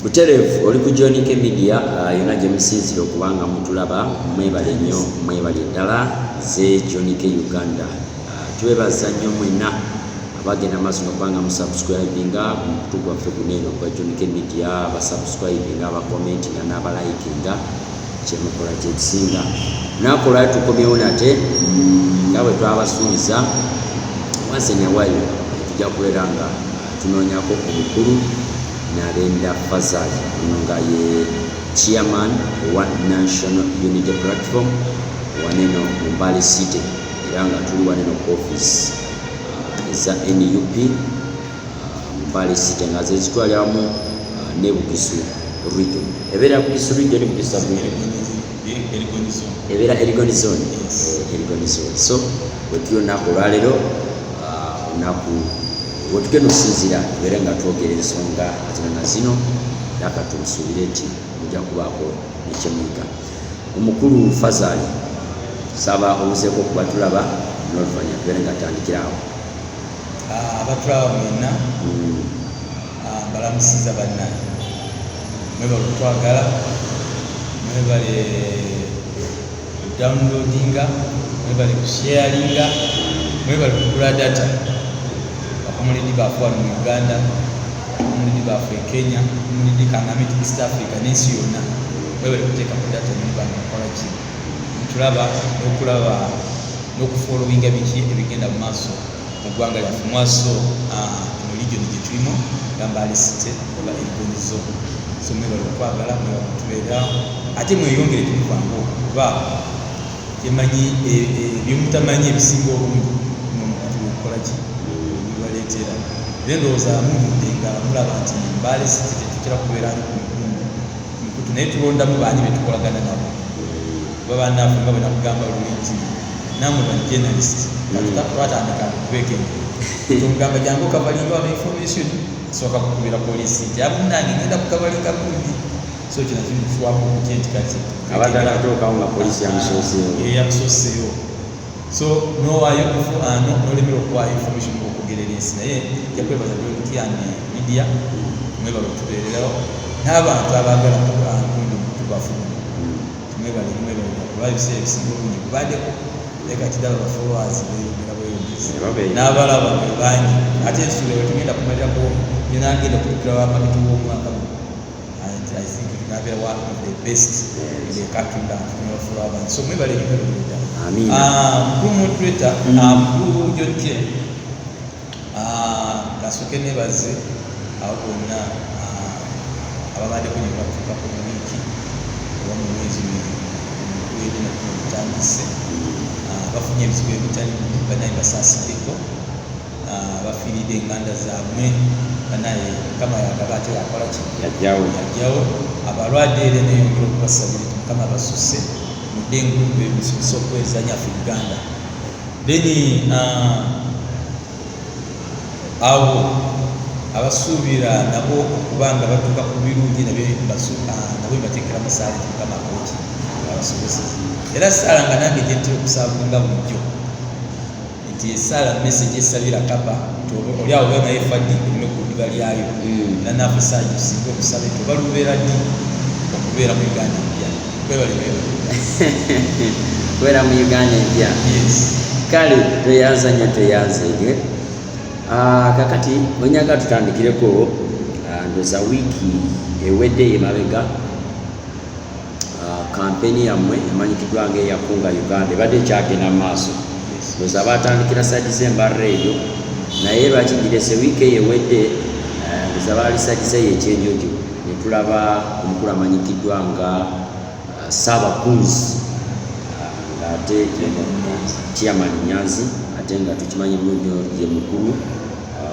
Buterevu oli ku John K Media yona gye musinzira okubanga mutulaba mwebale nnyo mwebale ddala ze John K Uganda. Twebaza nnyo mwenna abagenda maaso n'okubanga musubscribinga mu kutu gwaffe guno gwa John K Media, basubscribinga abakomentinga n'abalayikinga kyemukola kyekisinga. Lunaku olwali tukomyewo nate nga bwe twabasuubiza once in a while tujja kubeera nga tunoonyako omukulu Narendra Fazal nga ye chairman wa National Unity Platform waneno Mbale City era nga tuli waneno office za NUP Mbale City nga zezitwala wamu ne Bugisu region. Ebera Bugisu region ni Bugisu ebera Elgon zone. So wetyo nako lwalero naku wotugenda okusinzira tubeere nga twogera ensonga zino na zino laka tumusuubire nti mujja kubaako nekyemuyiga. Omukulu Fazal saba obuzeeko okuba tulaba n'oluvannyuma tubeere nga tandikira awo. Abatulaba mwenna balamusiza bannange, mwebale okutwagala, mwebale downloadinga, mwebale kusharinga, mwebale kugula data community bafu wano mu Uganda, community bafu e Kenya, community kangamiti East Africa n'ensi yonna mwebale kuteeka ku data n'ebanga mukola ki mutulaba n'okulaba n'okufollowinga biki ebigenda mu maaso mu ggwanga lyaffe mwaso mu region gye tulimu nga Mbale City oba Elgon zone. So mwebale okwagala mwebale kutubeera ate mweyongere tumuvango kuba temanyi byemutamanyi ebisinga obungi mukukola ki baleetera era ndowooza muvudde nga mulaba nti Mbale City tetukira kubeera mikutu naye tulondamu baani betukolagana nabo kuba bannaffe nga bwe nakugamba lulungi namwe bali journalist twatandika kubekene tomugamba jangu kavalinga wano information soka kukubira polisi nti abunange ngenda kukavalinga kundi so kino kimufuwaku okuty nti kati abatandikatokawo nga polisi yamusoseyo so nowaayo nolemera okuwaayo information okugerera ensi naye jakwebaza byolukiyane media mwebale okutubeererawo n'abantu abaagala kundi tubafuna mwebale kuba ebiseera ebisinga obungi kubaddeko leka kidala bafollowers beyongera bweyongezi n'abalaba bangi ate ensuula wetugenda kumalirako yonagenda kutukira wamaketi w'omwaka I think tunabeera one of the best in the country that tunabafollow abantu so mwebale nyomererera mukulu moderator mukulu John K kasooke nebaze abo bonna ababaddeko ne batuukako mu wiiki oba mu mwezi mukulu edina tutandise bafunye ebizibu ebitali banaye basaasiddeko bafiiridde enganda zaabwe banaye mukama yagaba ate yakola ki yajjawo abalwadde era neyongera okubasabira ti mukama basusse mu ddengu bebisobose okwezanya ffe Uganda then abo abasuubira nabo okuba nga batuuka ku birungi nabo bateekera musaale ti mukama akoki abasoboseza era saala nga nange gyentera okusaabunga bulijjo nti esaala message esabira kapa oli awo bwe naye faddi olina okuddiba lyayo era naafe saaji osinga okusaba nti oba lubeera ddi okubeera mu Uganda empya kubeera mu Uganda empya kale tweyanza nnyo tweyanzeege kakati wenyaga tutandikireko ndoza wiiki ewedde emabega kampeni yammwe emanyikiddwa nga eyakunga Uganda ebadde ekyagenda mu maaso ndoza batandikira sagize embarra eyo naye lwaki ngirese wiiki eyo ewedde ndoza baali sagize yekyenjojo netulaba omukulu amanyikiddwa nga Saabakunzi ng'ate chairman Nyanzi ate nga tukimanyi bulungi ye mukulu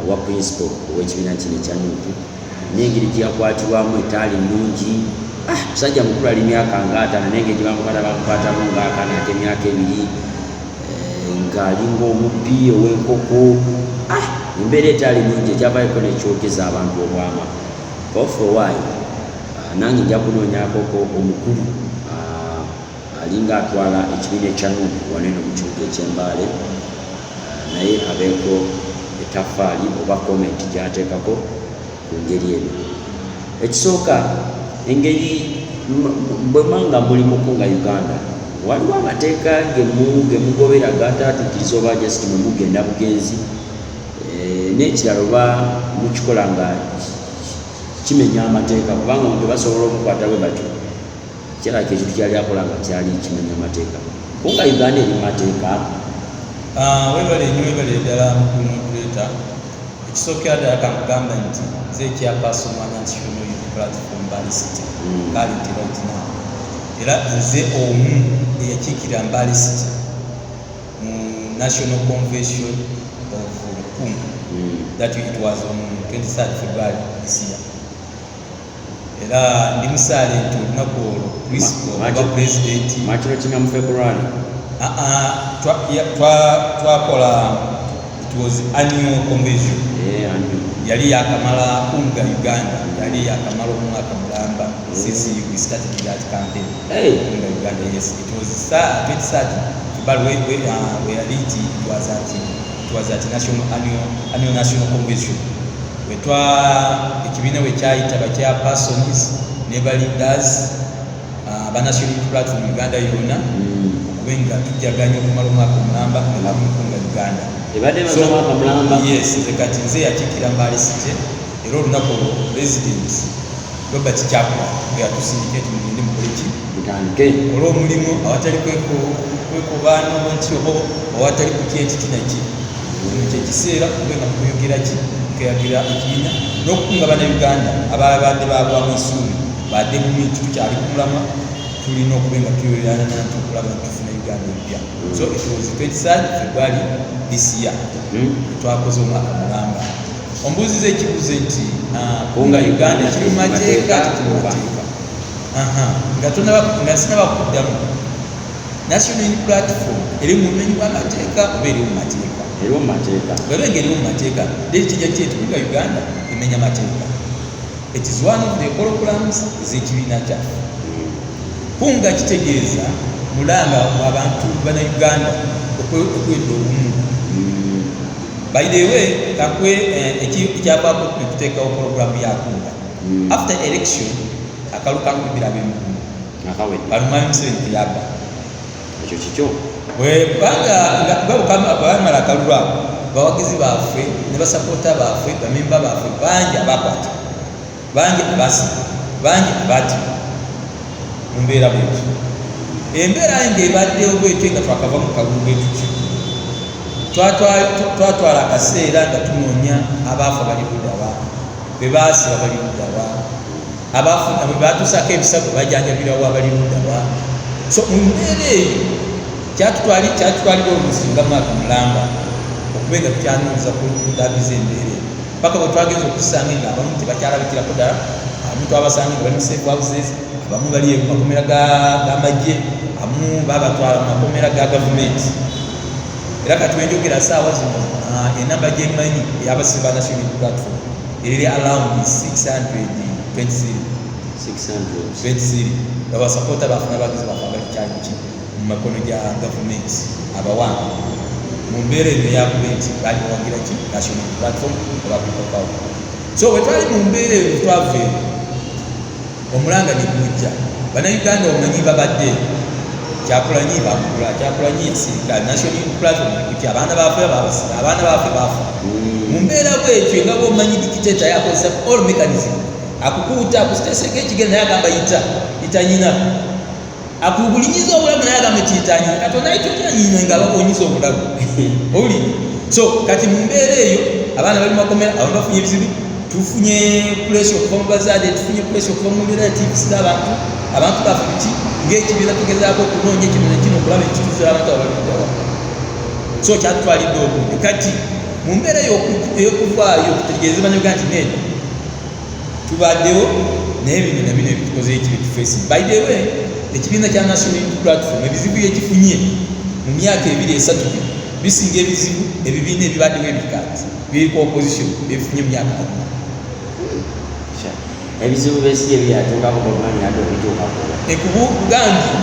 wa principal ow'ekibiina kino ekya NUP n'engeri gyeyakwatirwamu etaali nnungi. Musajja mukulu ali myaka nga 5 naye engeri bamukwatamu ng'akaana ate emyaka 2 ng'alinga omubbi ow'enkoko embeera etaali nnungi ekyavaayoko nekyogeza abantu obwama for a while. Nange nja kunoonyakoko omukulu alinga atwala ekibiina ekya NUP waneno mu kibuga eky'Embale naye abeeko etafaali oba komenti gyateekako ku ngeri eno. ekisooka engeri bwe manga muli mukunga Uganda waliwo amateeka gemugobera gataatuukiriza oba just mwe mugenda bugenzi n'ekirala oba mukikola nga kimenya amateeka kubanga omuntu basobola okukwata bwe batyo kirako ekintu kyali akola nga kyali kimenya amateeka kunga Uganda eri mateeka webale nnyo webale ddala mukuleeta ekisookera ddala kankugamba nti nze chairperson wa National Unity Platform Mbale City current right now era nze omu eyakiikirira Mbale City mu National Convention of Lukungu that it was on 23rd February this year. Era ndi musaale nti olunaku olwo principal oba president makiro kinga mu February twakola it was annual convention yali yakamala kunga Uganda yali yakamala omwaka mulamba since we started that campaign kunga Uganda. Yes, it was 23rd February where it was at annual national convention wetwa ekibiina wekyayita chairpersons ne leaders aba National Unity Platform Uganda yonna okubenga tujjaganya okumala omwaka omulamba nebamukunga Uganda yes nze kati nze yakiikira Mbale City era olunaku olwo president Robert Kyagulanyi bwe yatusindika nti mugende mukoleki olw'omulimu awatali kwekobaana nti oba awatali kutya entitinaki kino kyekiseera kubenga mukuyogera ki mukeyagira ekibiina n'okukunga bannayuganda ababadde bagwamu essuubi badde mu tukyali ku mulamwa tulina okubenga tuyoyana nanti okulaba nti tufuna Uganda empya. So it was 23rd February this year twakoze omwaka mulamba. Ombuuziza ekibuuzo nti kunga Uganda kiri mu mateeka nga sinabakuddamu National Unity Platform eri mu bumenyi bw'amateeka oba eri mu mateeka bweba ngeri mu mateeka deri kijja kyeti kunga Uganda emenya mateeka. It is one of the programs ez'ekibiina kyaffe. Kunga kitegeeza mulanga abantu bana Uganda okwedda obumu. By the way, kakwe ekyavaako okuteekawo programu ya kunga. After election akaluka nkubira ab'emikumu Balumani Museveni teyabba ekyo kikyo bamala akalulu ako bawagizi baaffe ne basapota baaffe bamemba baaffe bangi abakwata bangi abasi bangi abati mu mbeera bwetyo embeera ng'ebaddewo bwetyo nga twakava mu kalulu bwetutyo twatwala akaseera nga tunoonya abaafa bali luddawa be baasiba bali luddawa abaafuna bwe batuusako ebisago bajjanjabirawo abali luddawa. So mu mbeera eyo kyatutwalira olusinga mwaka mulamba okubenga tukyanoonyeza kuddabiza embeera eyo paka bwe twagenza okusanga nga abamu tebakyalabikirako ddala abamu twabasanga nga bali mu safe houses abamu bali mu makomera g'amagye abamu babatwala mu makomera ga gavumenti. Era katwenjogera saawa zino enamba gyemmanyi ey'abasibe ba National Unity Platform eriri around 623 abasapota bafuna abagizi bafe abali kyali ki mu makono gya gavumenti abawangu mu mbeera eno eyakuba nti bali bawagira ki National Unity Platform oba people power. So bwe twali mu mbeera eyo twava eno omulanga ne gujja bannayuganda omanyi babadde Kyagulanyi bakula Kyagulanyi yasirika National Unity Platform kuti abaana baffe bafa mu mbeera bwetyo nga bw'omanyi dictator yakozesa all mechanism akukuuta akusiteseka ekigere naye agamba itanyina akubulinyiza obulamu naye agamba tiyitanyina katonda ekyo kyanyina nga babonyiza obulamu oli. So kati mu mbeera eyo abaana bali makomera abantu bafunye ebizibu tufunye pressure okuva mu bazaade tufunye pressure okuva mu relatives z'abantu bafe kuki ng'ekibiina tugezaako okunoonya ekibiina kino okulaba ekituuzo abantu abaluddawa. So kyatutwalidde obudde kati mu mbeera ey'okuvaayo okutegeeza bannayuganda nti nedda tubaddewo naye bino na bino ebitukoze ekibi tufacing. By the way ekibiina kya National Unity Platform ebizibu byekifunye mu myaka 2-3 bisinga ebizibu ebibiina ebibaddewo ebikaati biri ku opposition ebifunye mu myaka 4. Ebizibu besije byatuukako bamani ate okituukako ekubugambye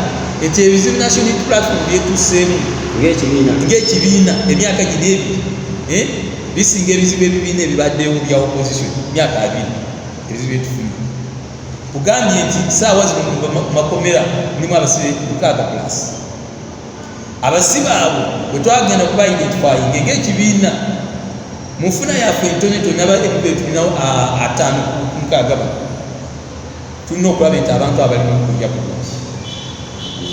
nti ebizibu National Unity Platform byetuuseemu ng'ekibiina emyaka gino bisinga ebizibu ebibiina ebibaddewo bya opposition myaka 2 ebizibu byetufunye kugambye nti saawa zino mu makomera mulimu abasibe 6+. Abasibe abo bwe twagenda kuba identifying ng'ekibiina mu nfuna yaffe entonotono aba ebibe tulinawo 5 ku 6 tulina okulaba nti abantu abali mu kulya bulungi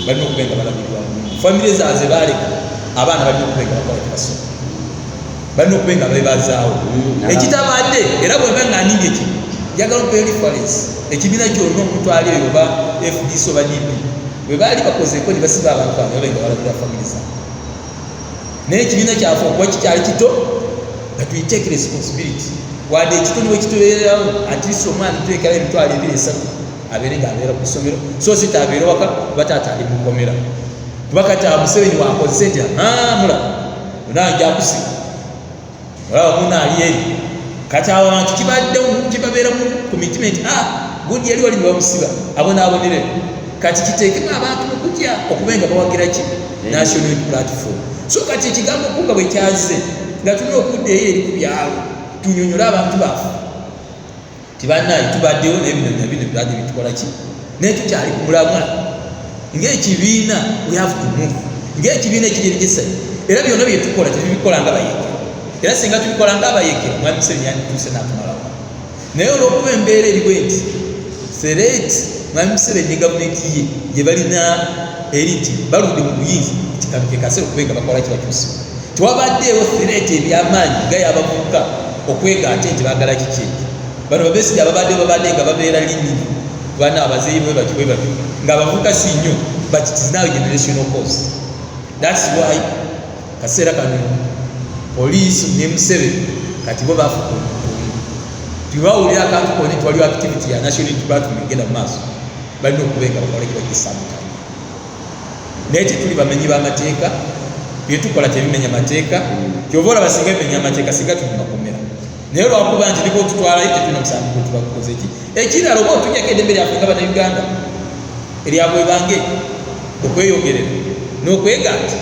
balina okuba nga balabirwa famire zaaze baaleka abaana balina okuba nga bakola kibasoma balina okuba nga bebazaawo ekitabadde era bweba nga aninga eki njagala okuba reference ekibiina kyonna omuntu ali eyo oba FDC oba DP bwe baali bakozeeko ne basiba abantu abo babe nga balabira famire zaabwe naye ekibiina kyaffe okuba kikyali kito nga tuyiteke responsibility wadde ekitoni wekitubeerawo at least omwana tuteekera emitwalo 2-3 abeere ng'abeera ku ssomero so si tabeere waka kuba taata ali mu kkomera kuba kati Museveni wakozese nti mula onanja akusiga olaba muna ali eri kati awo abantu kibabeera mu commitment gundi yali wali bamusiba abonaabonere kati kiteekemu abantu okujja okuba nga bawagira ki national platform so kati ekigambo okuga bwe kyaze nga tulina okudda eyo eri ku byalo tunyonyola abantu baffe tibannaye tubaddewo n'ebino byadde bitukola ki naye tukyali ku mulamwa ng'ekibiina we have to move ng'ekibiina ekigeregesa era byonna bye tukola tebibikola nga bayekera era singa tubikola nga abayekera Mwami Museveni yandituuse n'atumalawo naye olw'okuba embeera eriwe nti threat Mwami Museveni ne gavumenti ye gye balina eri nti baludde mu buyinza nti kano ke kaseera okuba nga bakola kibakyusiba tewabaddeewo threat ebyamaanyi nga y'abavubuka okwega ate nti baagala kiki bano babesige babadde nga babeera linnini bana abazeeyi bwe batyo nga abavubuka si nnyo but it is now a generational cause. That's why kaseera kano poliisi ne Museveni kati bo bafuka tibawulira akantu kone twaliwo activity ya national unity platform egenda mu maaso balina okuba nga bakola kibakisamukanye naye tetuli bamenyi b'amateeka byetukola tebimenya mateeka kyova olaba singa bimenya amateeka singa tuli makomera naye lwakuba nti niko tutwalayo tetulina musango tubakoze ki ekirala oba otunyako eddembe lyaffe nga bannayuganda eryabwe bange okweyogerera n'okwega nti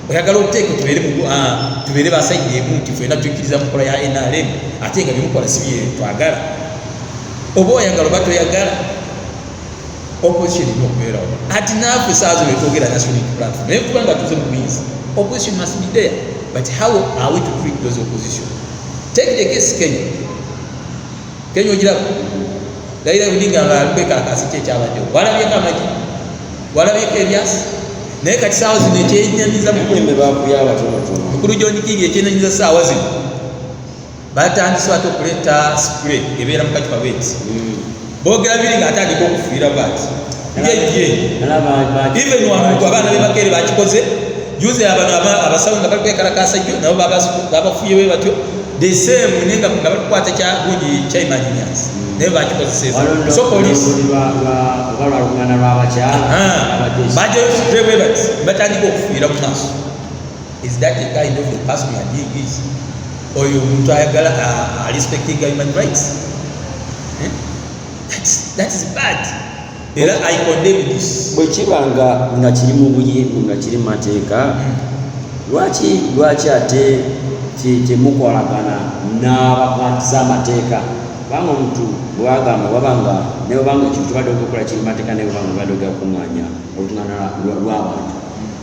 oyagala okuteeka tubeere basajja emu nti fena tukkiriza mukola ya NRM ate nga byemukola si bye twagala oba oyagala oba toyagala opposition ina okubeerawo ati naafe saazo wetwogera national unity platform naye kuba nga tuze mu buyinza opposition must be there but how are we to treat those opposition? Take the case Kenya ogiraba Raila Odinga nga alikwekalakasi ki ekyabaddewo walabyeko amagi walabyeko ebyasi naye kati saawa zino ekyenyamiza mukulu John King ekyenyamiza saawa zino batandise bate okuleeta spray ebeera mu kacupa beeti boogera biri ng'atandika okufiira baati even wamuntu abaana be bakeere bakikoze juze abano abasawo nga bali kwekalakasa jjo nabo babafuye bwe batyo the same nenga nga bali kukwata gundi Chairman Nyanzi naye bakikozeseza so police baje spray bwe bati batandika okufiira mu maaso. Is that the kind of a person you are doing this? Oyo omuntu ayagala respecting human rights? That is bad. Era I condemn this. Bwe kibanga nga kiri mu buyinza nga kiri mu mateeka lwaki ate temukolagana n'abakwatiza amateeka kubanga omuntu bwagamba wabanga ne wabanga ekintu tubadde okukola kiri mateeka ne wabanga badde okukuŋŋaanya olukuŋŋaana lw'abantu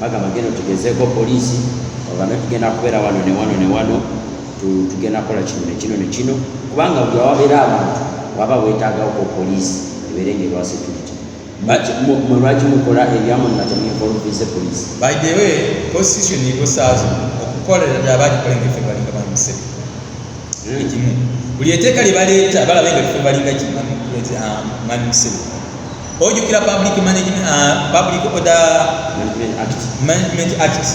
bagamba genda otegezeeko poliisi ogambe tugenda kubeera wano ne wano tugenda kukola kino ne kino ne kino kubanga buli awabeera abantu waba weetaagawo poliisi ebeere ng'erwa security lwaki mukola ebyamu nga temuinvolvize poliisi. By the way, constitution ego saazo okukolera ddala bagikola ng'effe balinga Mwami Museveni ekimu buli etteeka lye baleeta balabe nga effe balinga Mwami Museveni ojjukira public order management act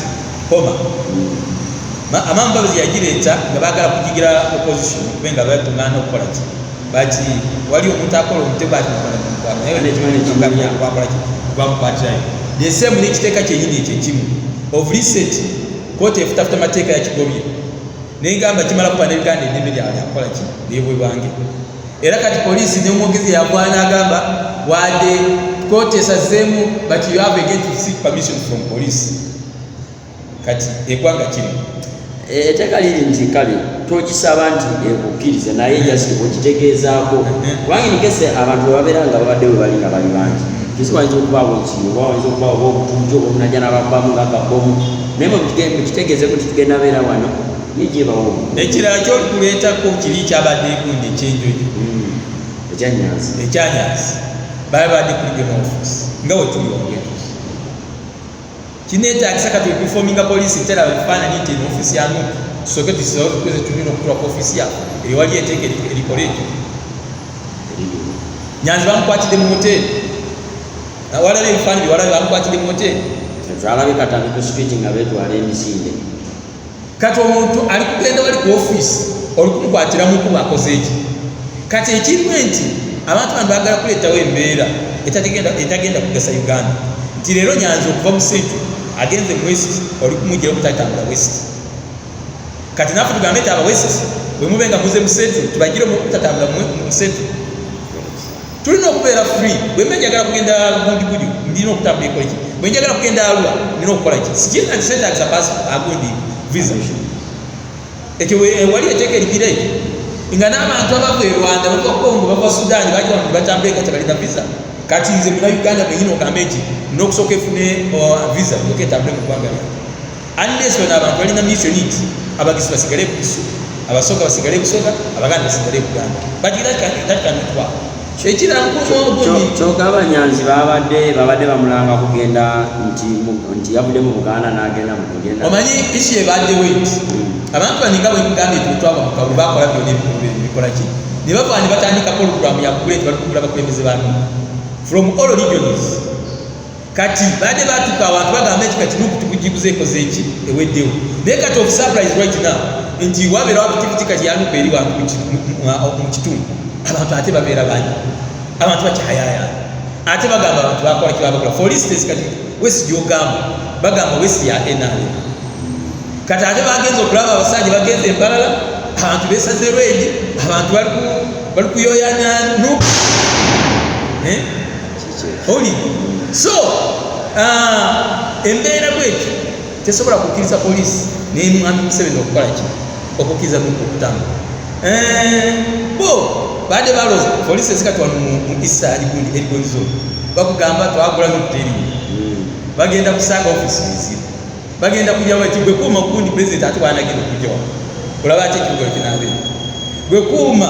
homa amambabazi yagireeta nga baagala kugigira opposition okube nga batuŋŋaana okukola ki bati wali omuntu akola omutego atibamukwatirayo the same n'ekiteeka kyenyini ekyo ekimu of recent kooti efutafuta amateeka yakigobye nengamba kimala kuba n'ebiganda eddembe lyakola ki lyebwe bwange era kati poliisi n'omwogezi yavwana agamba wadde kooti esazeemu but you have again to seek permission from police kati eggwanga kiri ettaka liri nti kale togisaba nti ekukkirize naye just okitegeezaako kubanga nikese abantu babeera nga babadde we bali nga bali bangi kisi wayinza okubaawo ekiyo oba wayinza okubaawo oba obutujjo obunajja n'ababbamu ng'akabomu naye mukitegeezeko nti tugenda beera wano nijebawo ekirala kyolikuleetako kiri kyabadde ekundi ekyenjojo ekyanyanzi bali badde ku regional office nga wetuli wabwetuzi kineetaagisa kati okufominga poliisi tera bifaananyi nti eno ofisi yanu tusooke tusobola tulina okutula ku ofisi yaffe ewali eteeka erikola ekyo nyanzi bamukwatidde mu hoteri walabe ebifaananyi walabe bamukwatidde mu hoteri twalabe katambi ku street nga beetwala emisinde kati omuntu ali kugenda wali ku office oli kumukwatiramu kuba akoze eki kati ekirimu nti abantu bano baagala kuleetawo embeera etagenda kugasa Uganda nti leero Nyanzi okuva mu Central agenze mu West oli kumujjira okutatambula West kati naffe tugambe nti aba West bwe mube nga muze mu Central tubagire mu kutatambula mu Central tulina okubeera free bwe mbe njagala kugenda gundi ndina okutambula ekola ki bwe njagala kugenda Arua ndina okukola ki sikiri nti sentagisa paasi agundi visa ekyo wali eteeka erigire nga n'abantu abava e Rwanda bava Congo bava Sudan bajja wano batambule kati balina visa kati nze muna Uganda benyina ogambe nti n'okusooka efune visa yoka etambule mu ggwanga lyange unless bano abantu balina mission nti abagisi basigale ku Busu abasooka basigale Busoga Abaganda basigale Buganda but that cannot work ekirala kyogaba Nyanzi babadde bamulanga kugenda nti yavudde mu Buganda n'agenda mu kugenda omanyi isi ebaddewo enti abantu baninga bwe mugambye twaba mu kabulo bakola byonna ebikola ki ne bava ne batandika program ya kugula nti bali kugula bakulembeze bantu from all regions kati badde batuka abantu bagambe nti kati nukutukujibuze ekoze eki eweddewo naye kati of surprise right now nti wabeerawo activity kati yanuka eri bantu mu kitundu abantu ate babeera bangi abantu bakyayaya ate bagamba abantu bakola kibabakola for instance kati West gyogamba bagamba West ya NRM kati ate bagenze okulaba abasajja bagenze embalala abantu beesaze rwegi abantu bali kuyoyanya oli so embeera bwekyo tesobola kukkiriza poliisi nemwami Museveni okukola ki okukkiriza okutambula bo badde baloza poliisi ezikati wano mu Isa erigonizo bakugamba twagula nokuterimu bagenda kusanga ofisi miziro bagenda kujja wati gwe kuuma kundi president ate wanagenda okujja wano olaba ate ekibuga kinaabe gwe kuuma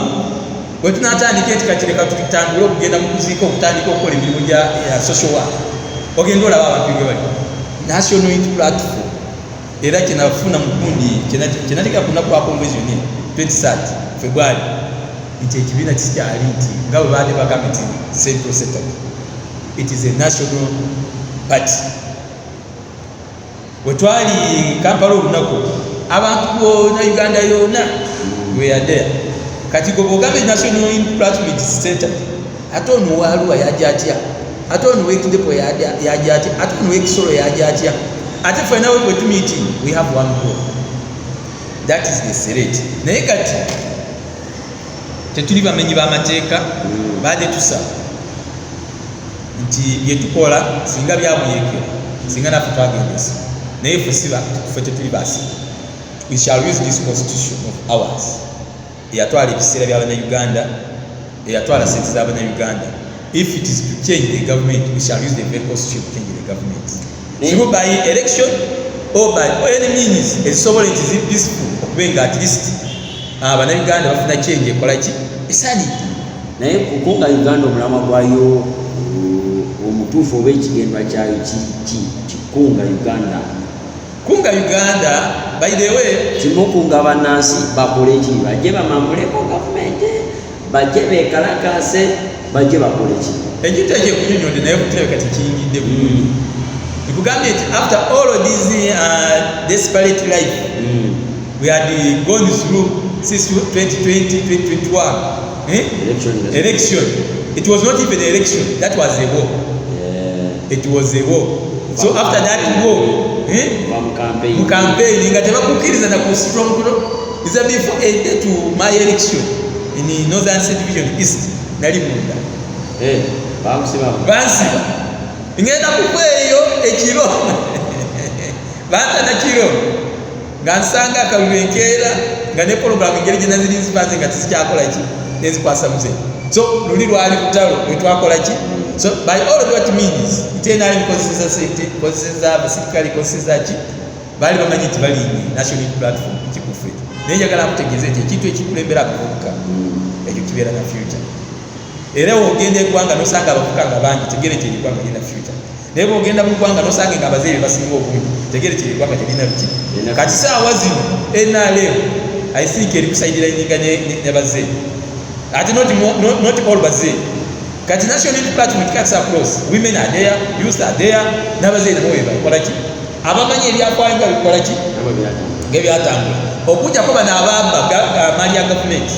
bwe tunatandika eti kati leka tutandule okugenda mu kuziika okutandika okukola emirimu gya social work ogenda olaba abantu bwe bali national unity platform era kyenafuna mu kundi kyenateeka ku nnaku lwa convention 23 February nti ekibiina kikyali nti nga bwe baadde bagambe nti central setup it is a national party wetwali Kampala olunaku abantu bona Uganda yona we are there kati go bogambe national unity platform it is centered ate ono Arua yajja atya ate ono Wekidepo yajja atya ate ono Wekisolo yajja atya ate fena we meeting we have one goal that is the sereti naye kati tetuli bamenyi b'amateeka badde tusaba nti byetukola singa byabuyekera singa naffe twagendesa naye ffe tetuli baasi we shall use this constitution of ours eyatwala ebiseera by'Abannayuganda eyatwala sente z'Abannayuganda if it is to change the government we shall use the very constitution to change the government through by election or by any means ezisobola nti zi peaceful okubenga at least Abannayuganda bafuna change ekola ki esani naye kukunga Uganda omulamwa gwayo omutuufu oba ekigendwa kyayo kikunga Uganda by the way kimukunga bannansi bakole ki bajje bamambuleko gavumenti bajje bekalakase bajje bakole ki ekintu ekyekunyonyodde naye kutebe kati kiyingidde bulungi nikugambye nti after all of this desperate life we had gone through since 2020 2021 election it was not even an election that was a war it was a war so after that war mu campaign nga tebakukkiriza na ku strong is before a day to my election in Northern Division East nali munda bansiba ngenda kukweyo ekiro banta na kiro nga nsanga akalulu enkeera nga ne pulogulamu engeri gye naziri nzipanze nga tizikyakola ki nezikwasa muze. So luli lwali kutalo lwetwakola ki. So by all of what means itenaali mukozeseza sente, kozeseza abasirikale, kozeseza ki bali bamanyi nti bali national unity platform kikufe. Naye njagala mutegeeze nti ekintu ekikulembera abavubuka ekyo kibeera na future. Era ogenda eggwanga nosanga abavubuka nga bangi tegere nti eggwanga lirina future. Naye bw'ogenda mu ggwanga nosanga nga abazeeyi basinga obungi tegere nti eggwanga terina biki. Kati saawa zino NRM I think eri kusaidiira nnyinga ne bazeeyi. Ate not all bazeeyi. Kati national unity platform cuts across. Women are there, youth are there, n'abazeeyi nabo bebakola ki. Abamanyi ebyafaayo nga bikola ki ng'ebyatambula. Okujjako bano abaaba mali ya gavumenti,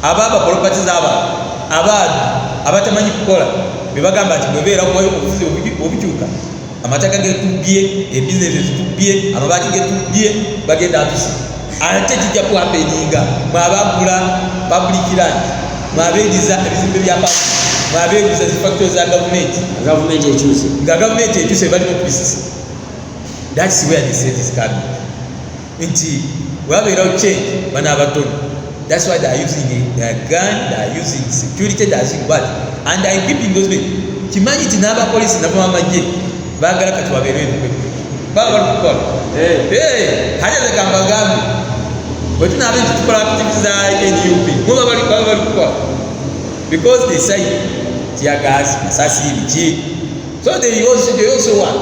abaaba property z'abantu, abaabi abatamanyi kukola bebagamba nti bwebeera kuwayo obufuzi obukyuka, amataka getubbye, ebizinesi zitubbye, amabaati getubbye, bagenda atusi. Ate kijja kuhapeninga mwabagula public land, mwabeeriza ebizimbe bya pasi, mwabeeguza zi factories za gavumenti, nga gavumenti ekyuse bali mu crisis. That's where the state is coming. Nti wabeerawo change bana abatono. That's why they are using a gun, they are using security, they are using what? And they are equipping those men. Kimanyi ti n'abapoliisi nabo bamagye baagala kati babeere ebikwe. Baba bali kukola. Hajja ze kambagambe. Bwe tunaabe nti tukola activities za NUP, baba bali kukola. Because they say tear gas, masasi biki. So they also work.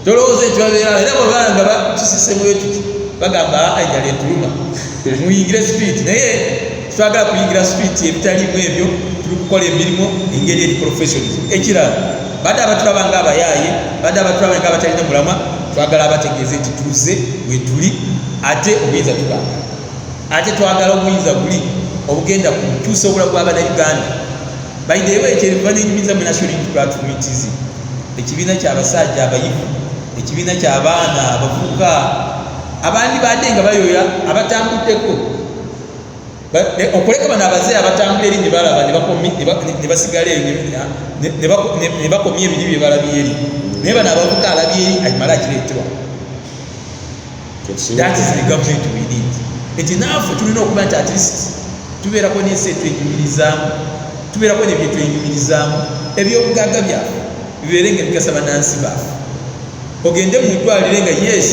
Tolowooza nti babeera era bwe nga tusisemu wetu bagamba enjala etuluma muyingire street. Naye twagala kuyingira street ebitalimu ebyo, tuli kukola emirimu engeri eri professionals. Ekirala badde abatulaba nga abayaaye, badde abatulaba nga abatalina mulamwa, twagala abategeeze nti tuze we tuli, ate obuyinza tubanga, ate twagala obuyinza buli obugenda kukyusa obulamu bw'Abannayuganda. By the way, ekyebiva n'enyumiza mu national unity platform itizi ekibiina ky'abasajja abayivu, ekibiina ky'abaana abavubuka abandi badde nga bayoya abatambuddeko okuleka bano abazeeyi abatambula eri ne balaba ne basigala eri ne bakomya ebiri bye balabye eri, naye bano abavubuka alabye eri ayimala akireetebwa. That is the government we need. Eti naafe tulina okuba nti at least tubeerako n'ensi etwenyumirizaamu, tubeerako n'ebyo twenyumirizaamu, ebyobugagga byaffe bibeere nga bigasa bannansi baffe. Ogende mu ddwaliro nga yes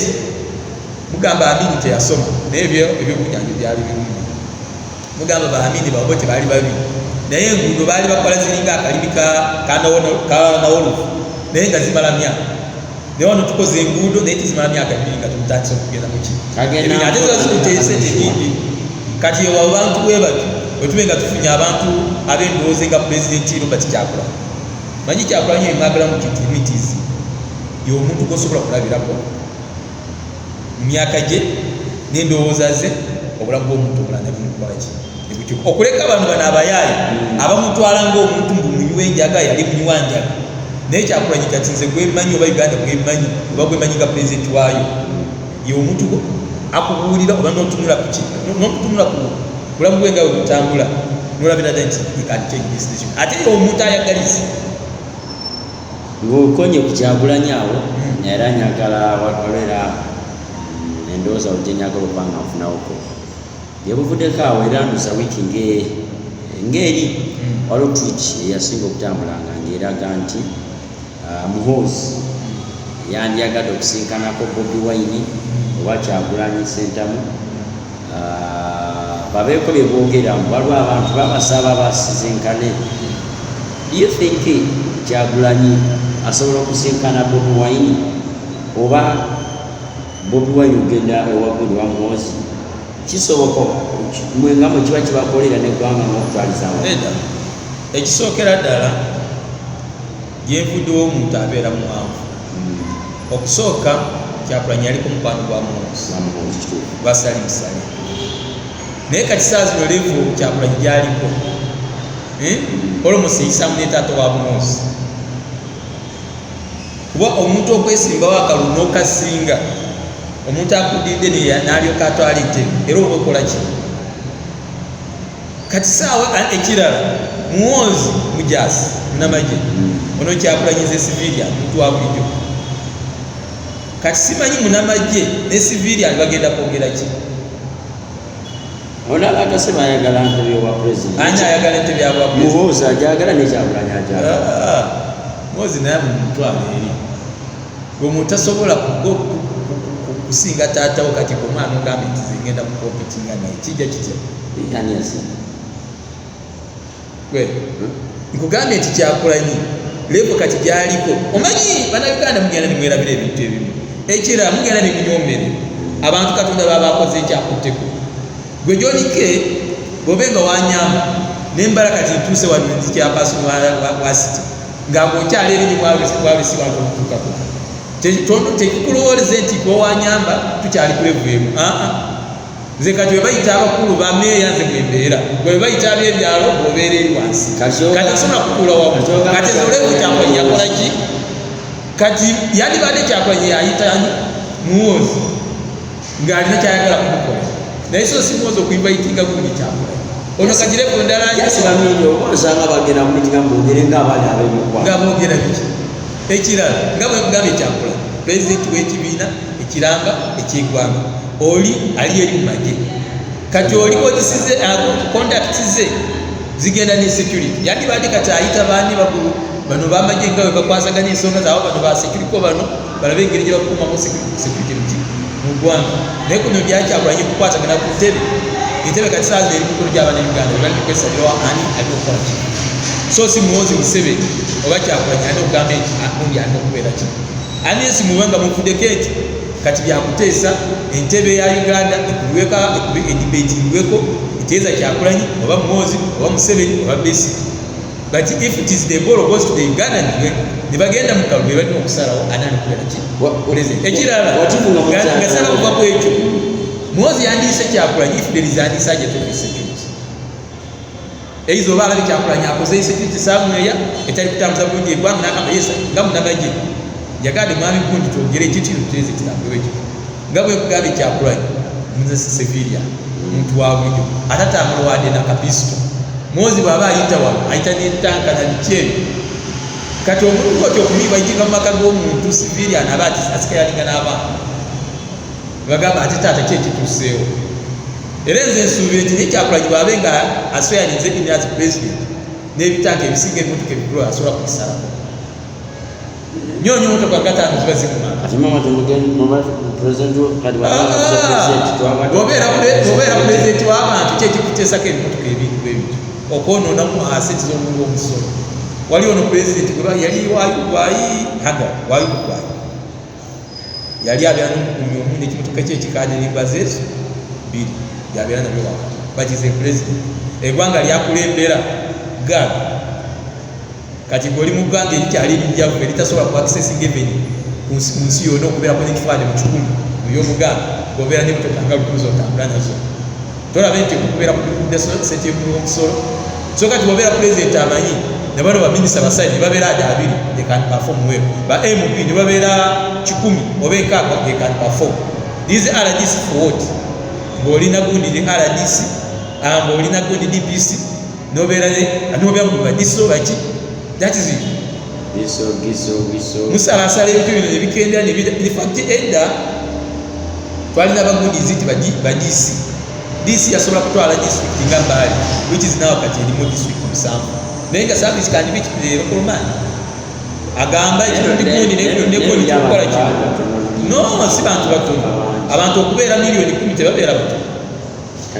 mugamba Amini teyasoma naye ebyobujjanjabi byali birungi, mugamba baamini babo tebaali babi, naye enguudo baali bakola ziringa akalimi kanawolofu naye nga zimala myaka. Naye wano tukoze enguudo naye tezimala myaka 2 nga tutandise okugenda muki ate zazituteese tenyingi. Kati ewo abantu bwe bati bwe nga tufunye abantu ab'endowooza nga pulezidenti Robert Kyagulanyi. Manyi Kyagulanyi emwagala mu kitiimitiizi y'omuntu gw'osobola kulabirako mu myaka gye n'endowooza ze, obulamu bw'omuntu obulala ne bumukola ki ebukyuka. Okuleka abantu bano abayaayi abamutwala ng'omuntu mbu munywa enjaga yali munywa njaga, naye Kyagulanyi kati nze gwemanyi oba Uganda gwemanyi oba gwemanyi nga pulezidenti waayo y'omuntu akubuulira oba n'otunula ku ki n'okutunula ku bulamu bwe nga bwe butambula n'olabira ddala nti you can change this nation. Ate y'omuntu ayagaliza ng'okonye ku Kyagulanyi awo era nyagala wakolera endowooza ojje nyagala okuba nga nfunawoko byebuvuddeko awo. Era ndusa wiiki ng'eri waliwo tweet eyasinga okutambulanga ng'eraga nti Muhoozi yandyagadde okusinkanako Bobi Wine oba Kyagulanyi Ssentamu babeeko bye boogeramu. Waliwo abantu babasaba basizinkane. Do you think Kyagulanyi asobola okusinkana Bobi Wine oba Bobi Wine ogenda ewaggulu wa Muhoozi? Kisoboka mwe nga mwe kiba kibakolera n'eggwanga n'okutwalizawo? Ekisookera ddala yenvuddewo omuntu abeera muwanvu. Okusooka Kyagulanyi yaliko mukwano gwa Muhoozi basali musali, naye kati saa zino levu Kyagulanyi gyaliko olwomusi eyisaamu ne taata wa Muhoozi. Kuba omuntu okwesimbawo akalulu n'okasinga, omuntu akudidde n'alyoka atwala entebe era oba okola ki? Kati saawa ekirala Muhoozi mujaasi munamagye ono Kyagulanyi ze civilian muntu wa bulijjo. kati simanyi munamagye ne civilian bagenda kwogera ki Ona akasema ayagala ntebe wa president. Anya ayagala ntebe ya president. Muhoozi ajagala ne Kyagulanyi ajagala. Muhoozi naye mutwala eri. Gwe mutasobola kusinga taatawo kati ku mwana ogambe nti zigenda mu competinga naye kijja kitya. Ani yasinga? Gwe nkugambye nti Kyagulanyi levo kati gyaliko omanyi bannayuganda mugenda ne mwerabira ebintu ebimu ekirala mugenda ne munyoomere abantu Katonda babakoze ekyakutteko gwe jonike bw'obenga wanyamba nembala kati ntuuse wano nzikyapasi wa city ng'agokyala erinyi bwabisi bantu okutuukako tekikulowooleze nti kwowanyamba tukyali kulevuemu nze kati we bayita abakulu bameeya nze mwembeera bwe bayita ab'ebyalo bw'obeera eri wansi kati osobola kutuula wamu kati ezolevu Kyagulanyi yakola ki kati yandibadde Kyagulanyi yayitani Muhoozi ng'alina kyayagala kumukola naye so si Muhoozi okuinvaitinga gundi Kyagulanyi ono kagirevu ndala yasibamiro osanga bagenda mu mitinga mwogere ng'abaali ab'ebyokwa nga boogera biki ekirala nga bwe mugambye Kyagulanyi pulezidenti w'ekibiina ekiramba ekyeggwanga oli ali eri mu magye kati oli kodisize kondakiti ze zigenda ne security yandibadde kati ayita baani bagulu bano bamagye nga bwe bakwasaganya ensonga zaabo bano ba security ko bano balabe engeri gye bakuumamu security mu ggwanga naye kuno bya Kyagulanyi kukwatagana ku ntebe entebe kati saa zino eri mu mikolo gy'abaana Uganda bali kukwesalirawo ani alina okukola ki so si Muhoozi Museveni oba Kyagulanyi alina okugamba nti undi alina okubeera ki ani esi muwe nga mufuddeko eti kati byakuteesa entebe ya Uganda ekubweko edibetingweko eteeza Kyagulanyi oba Muhoozi oba Museveni oba Besigye but if it is the ball goes to the Uganda ne bagenda mu kalulu balina okusalawo anani kubeera ki ekirala gasala kuva ku ekyo Muhoozi yandiise Kyagulanyi if there is an insurgent of security eizo oba alabe Kyagulanyi akoze security samweya etali kutambuza bulungi eggwanga n'agamba yesa nga munamagye yagadde mwami gundi twogere ekitiro tuteze kitambule ekyo nga bwe kugambye Kyagulanyi nze civilian muntu wa bulijjo atatambula wadde nakapisto Muhoozi bw'aba ayita wano ayita n'etanka na bikyebi kati omuntu otyo okumiba ayitibwa mu maka g'omuntu civilian aba ati asika yalinga n'abaana bagamba ate taata ki ekituuseewo era nze nsuubira nti naye Kyagulanyi bw'abe nga asweyalinze ine as president n'ebitanka ebisinga ebimotoka ebigula asobola kubisalako nyonyo motoka gatano ziba zikumala obeera pulezidenti w'abantu kyekikuteesako ebimotoka ebintu bwebityo okwononamu asente z'omungu omusolo wali ono pulezidenti yali wayugwayi yali abeera n'omukumi omu n'ekimotoka kyekikaanya n'embazeezo bbiri yabeera nabyo waka bakize pulezidenti eggwanga lyakulembera gaaga kati ng'oli mu ggwanga erikyali erijjavu eritasobola ku accessing eveni ku nsi yonna okubeerako n'ekifaananyi mu kikumi eby'omuganda ng'obeera n'emmotoka nga lutuuza otambula nazo tolabe nti okubeera kudde sente y'omusolo so kati bw'obeera pulezidenti amanyi ne bano baminisita basajja ne babeera abiri they can perform well ba MP ne babeera 10 oba enkaaga they can perform these RDC for what ng'olina gundi ne RDC ng'olina gundi DPC n'obeera mu badiso baki that is it giso musalasala ebintu bino nebikendera nefacti edda twalina bagundi ziti badisi disi yasobola kutwala district nga Mbale which is now kati erimu district musanvu naye nga service kandi bikirokolomani agamba ekirundi gundi negundi kikukola kino no si bantu batono abantu okubeera miliyoni 10 tebabeera batono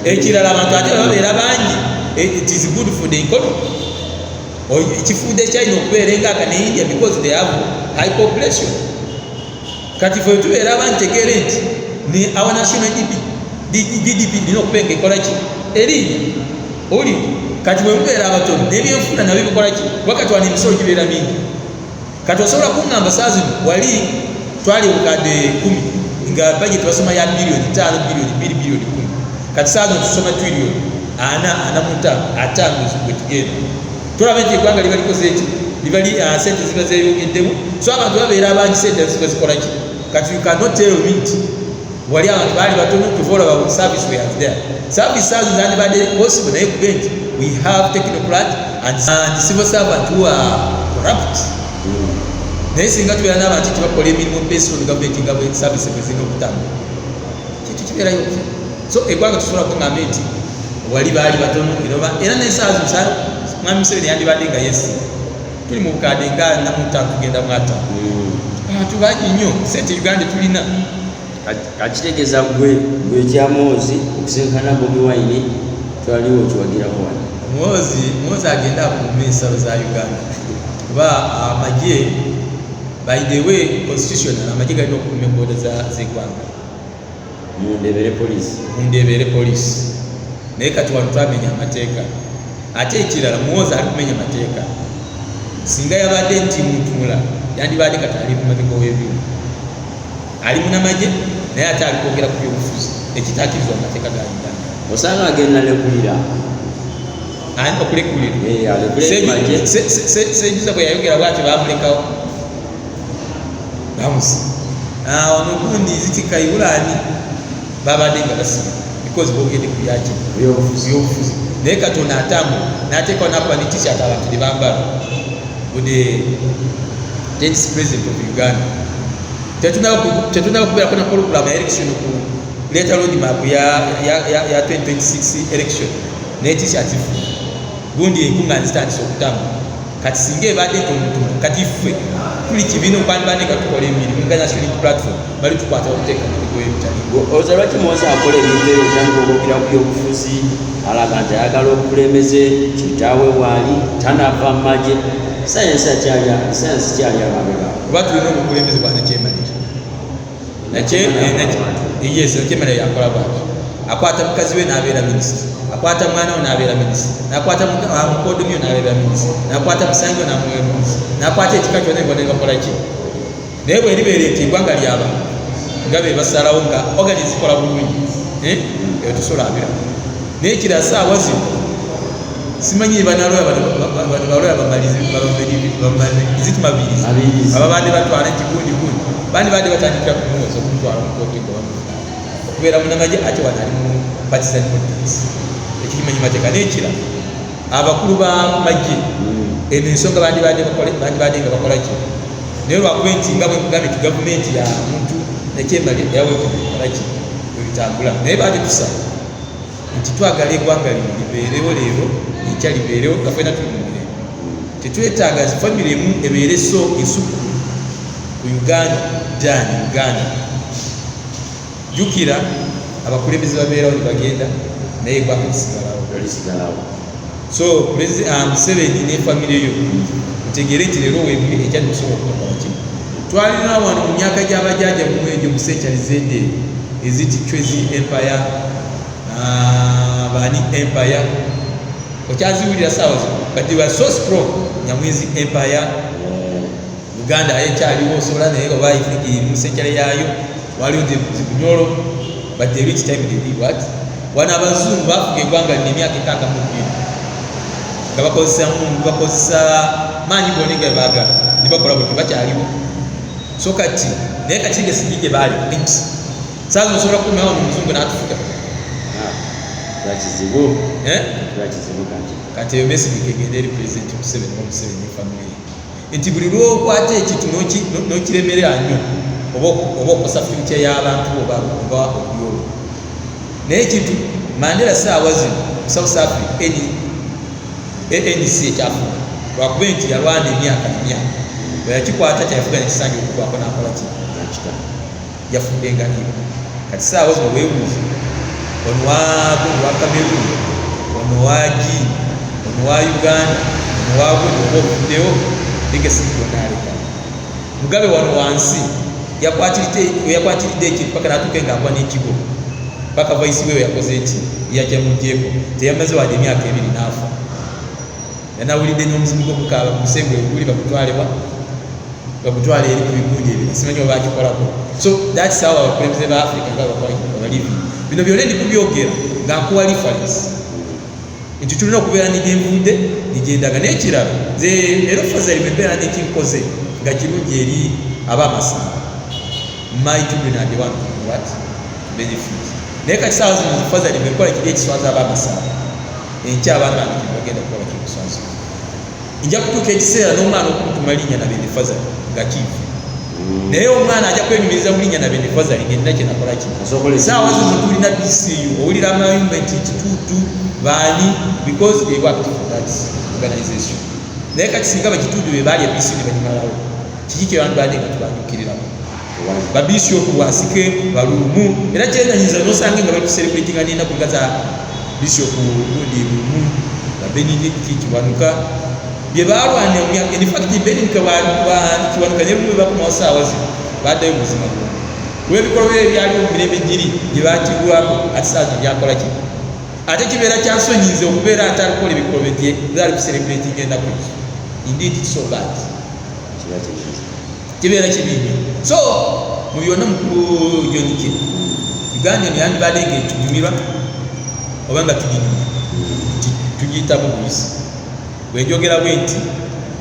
ekirala abantu ate babeera bangi it is good for the economy ekifudde China okubeera engaaga ne India because they have high population kati fe tubeera abantegere nti ne our national GDP nina okubeera nga ekola ki erinnya oli kati bwe mubeera abatono n'ebyenfuna nabyo bikola ki wakati wana emisolo gibeera mingi kati osobola kuŋŋamba saa zino wali twali obukadde 10 nga budget basoma ya bilioni 5 bilioni 2 bilioni 10 kati saa zino tusoma trilioni 45 bwe tugenda tulabe nti eggwanga liba likoze eki liba sente ziba zeeyogeddemu so abantu babeera abangi sente ziba zikola ki kati you cannot tell me nti wali abantu baali batono tuvolaba service we have there service sazi zandibadde possible naye kube nti we have technocrat and civil servant who are corrupt naye singa tubeera n'abantu tebakola emirimu based on government service ezirina okutambula kintu kibeerayo kya so eggwanga tusobola kungamba nti wali baali batono era n'ensaazi mwami Museveni yandibadde nga yesi tuli mu bukadde nga 45 kugenda mu 5 abantu bangi nnyo sente Uganda tulina kakitegeeza gwe kyamuwozi okusinkana Bobi Wine twaliwo kiwagirako wano muwozi agenda akuuma ensalo za Uganda kuba amagye by the way constitutional amagye galina okukuuma embooda z'eggwanga mundebere poliisi naye kati wano twamenya amateeka ate ekirala muwozi ali kumenya mateeka singa yabadde nti muntu mulala yandibadde kati ali mu mateeka w'ebyuma ali munamagye naye ate ali kwogera ku byobufuzi ekitakirizwa mu mateeka ga Uganda osanga agenda lekulira okulekulira sejuza bwe yayogera bwati bamulekawo bamusi ono gundi zitika Ibulani babadde nga basiba because bogedde ku byaki byobufuzi naye Katonda atambula n'ateekawo n'akuba ne t-shirt abantu ne bambala bude 10th president of Uganda tetunaba kubeerako na program ya election ku leta road map ya 2026 election naye t-shirt gundi enkunga zitandise okutambula kati singa ebadde ntomutumu kati ffe tuli kibiina okwandibadde nga tukola emirimu nga national platform bali tukwata okuteeka ebitali oza lwaki muwozi akola ebintu ebyo otandika okwogera ku byobufuzi alaga nti ayagala obukulembeze kitaawe waali tanava mu magye sayansi kyali ababega kuba tulina obukulembeze bwa nakyemalira nakyemalira yakola bwati akwata mukazi we n'abeera minisita akwata mwana we n'abeera minisita nakwata mukodomi we n'abeera minisita nakwata musango n'amuwa minisita nakwata ekika kyonna ebona bakola ki naye bwe libeera nti eggwanga lyaba nga be basalawo nga ogani zikola bulungi eyo tusolabira naye kirala saawa zino simanyi banaloya baloya bazitumabirizi ababadde batwala nti gundi bandi badde batandikira kumuwoza okumutwala mukooti okubeera munamagye ate wano ali mu partisan politics ekikimanyi mateeka n'ekira abakulu ba magye eno ensonga bandibadde nga bakola ki naye lwakuba nti nga bwekugambye nti gavumenti ya muntu nakyemali yawekola ki ebitambula naye badde tusaba nti twagala eggwanga lino libeerewo leero enkya libeerewo nga fena tuli mu mirembe tetwetaaga famire emu ebeere so ensuku ku Uganda dani Uganda jukira abakulembeze babeerawo ne bagenda naye eggwanga lisigalawo so Museveni ne famire yo mutegeere nti leero webuli ekyali musobola okukola ki twalina wano mu myaka gy'abajaja mu egyo mu century z'edde eziti Chwezi Empire Bani Empire okyaziwulira saawa zino but they were so strong Nyamwezi Empire Uganda yekyaliwo osobola naye oba iri mu century yaayo waliwo zibunyolo but they reach time they did what wana abazungu bafuga eggwanga lino emyaka 62 nga bakozesa maanyi gonna nga baagala ne bakola buli bakyaliwo so kati naye kati ngesingi gye baali nti saazi osobola kukumawo omuzungu n'atufuga kati eyo message kegenda eri president Museveni ne family nti buli lwokwata ekintu n'okiremerera nnyo oba okosa future y'abantu oba obyolo naye ekintu Mandela saawa zino South Africa ANC ekyafuga lwakuba nti yalwana emyaka n'emyaka bwe yakikwata kyayafuga nekisanja okukwako n'akola ki yafudde nga nibo kati saawa zino weebuuza ono wa Cameroon ono wa Guinea ono wa Uganda ono wa Burundi oba ovuddewo legasi gonaaleka Mugabe wano wansi yakwatiridde ekintu paka n'atuuke ng'agwa n'ekigo paka vaisi we yakoze eki yajja muggyeko teyamaze wadde emyaka 2 n'afa yanawulidde n'omuzimu gw'okukaaba ku musengo eguli bakutwala eri ku bigundi ebyo simanyi oba bakikolako so that's how abakulembeze ba Africa nga abalivi bino byonna ndi kubyogera nga nkuwa reference nti tulina okubeera nigyenvudde nigendaga n'ekirala era Fazal embeera nekinkoze nga kirungi eri ab'amasamba my children are the one to what benefit naye kati saawa zino Fazal benkola kiri ekiswaza ab'amasamba enkya abaana bange bagenda kukola kikuswaza nja kutuuka ekiseera n'omwana okumutuma linnya Nabendi Fazal nga kiivu naye omwana ajja kwenyumiriza mu linnya Nabendi Fazal ng'endina kye nakola kino saawa zino tulina DCU owulira amayumba nti kituutu baani because they worked for that organization naye kati singa bakituutu be baali DCU ne banyimalawo kiki kye bantu badde nga tubanyukiriramu babishopu Wasike Balumu era kyenanyiza n'osanga nga bali kucelebratinga n'ennaku nga za bishopu gundi Lumu ba Benedict Kiwanuka bye balwanira in fact Benedict Kiwanuka ne Lumu bakomawo saawa zino baddayo mu buzima bwabwe olw'ebikolwa bye byaliwo mu mirembe giri gye baatibwako ate saa zino byakola ki ate kibeera kyasonyiza okubeera ate alikola ebikolwa bye zaali kucelebratinga ennaku ezo indeed it's so bad kibeera kibi nnyo so mu byonna mukulu gyonike Uganda yandibadde ng'etunyumirwa oba nga tuginyumya tugiyitamu buyisi bwenjogera bwe nti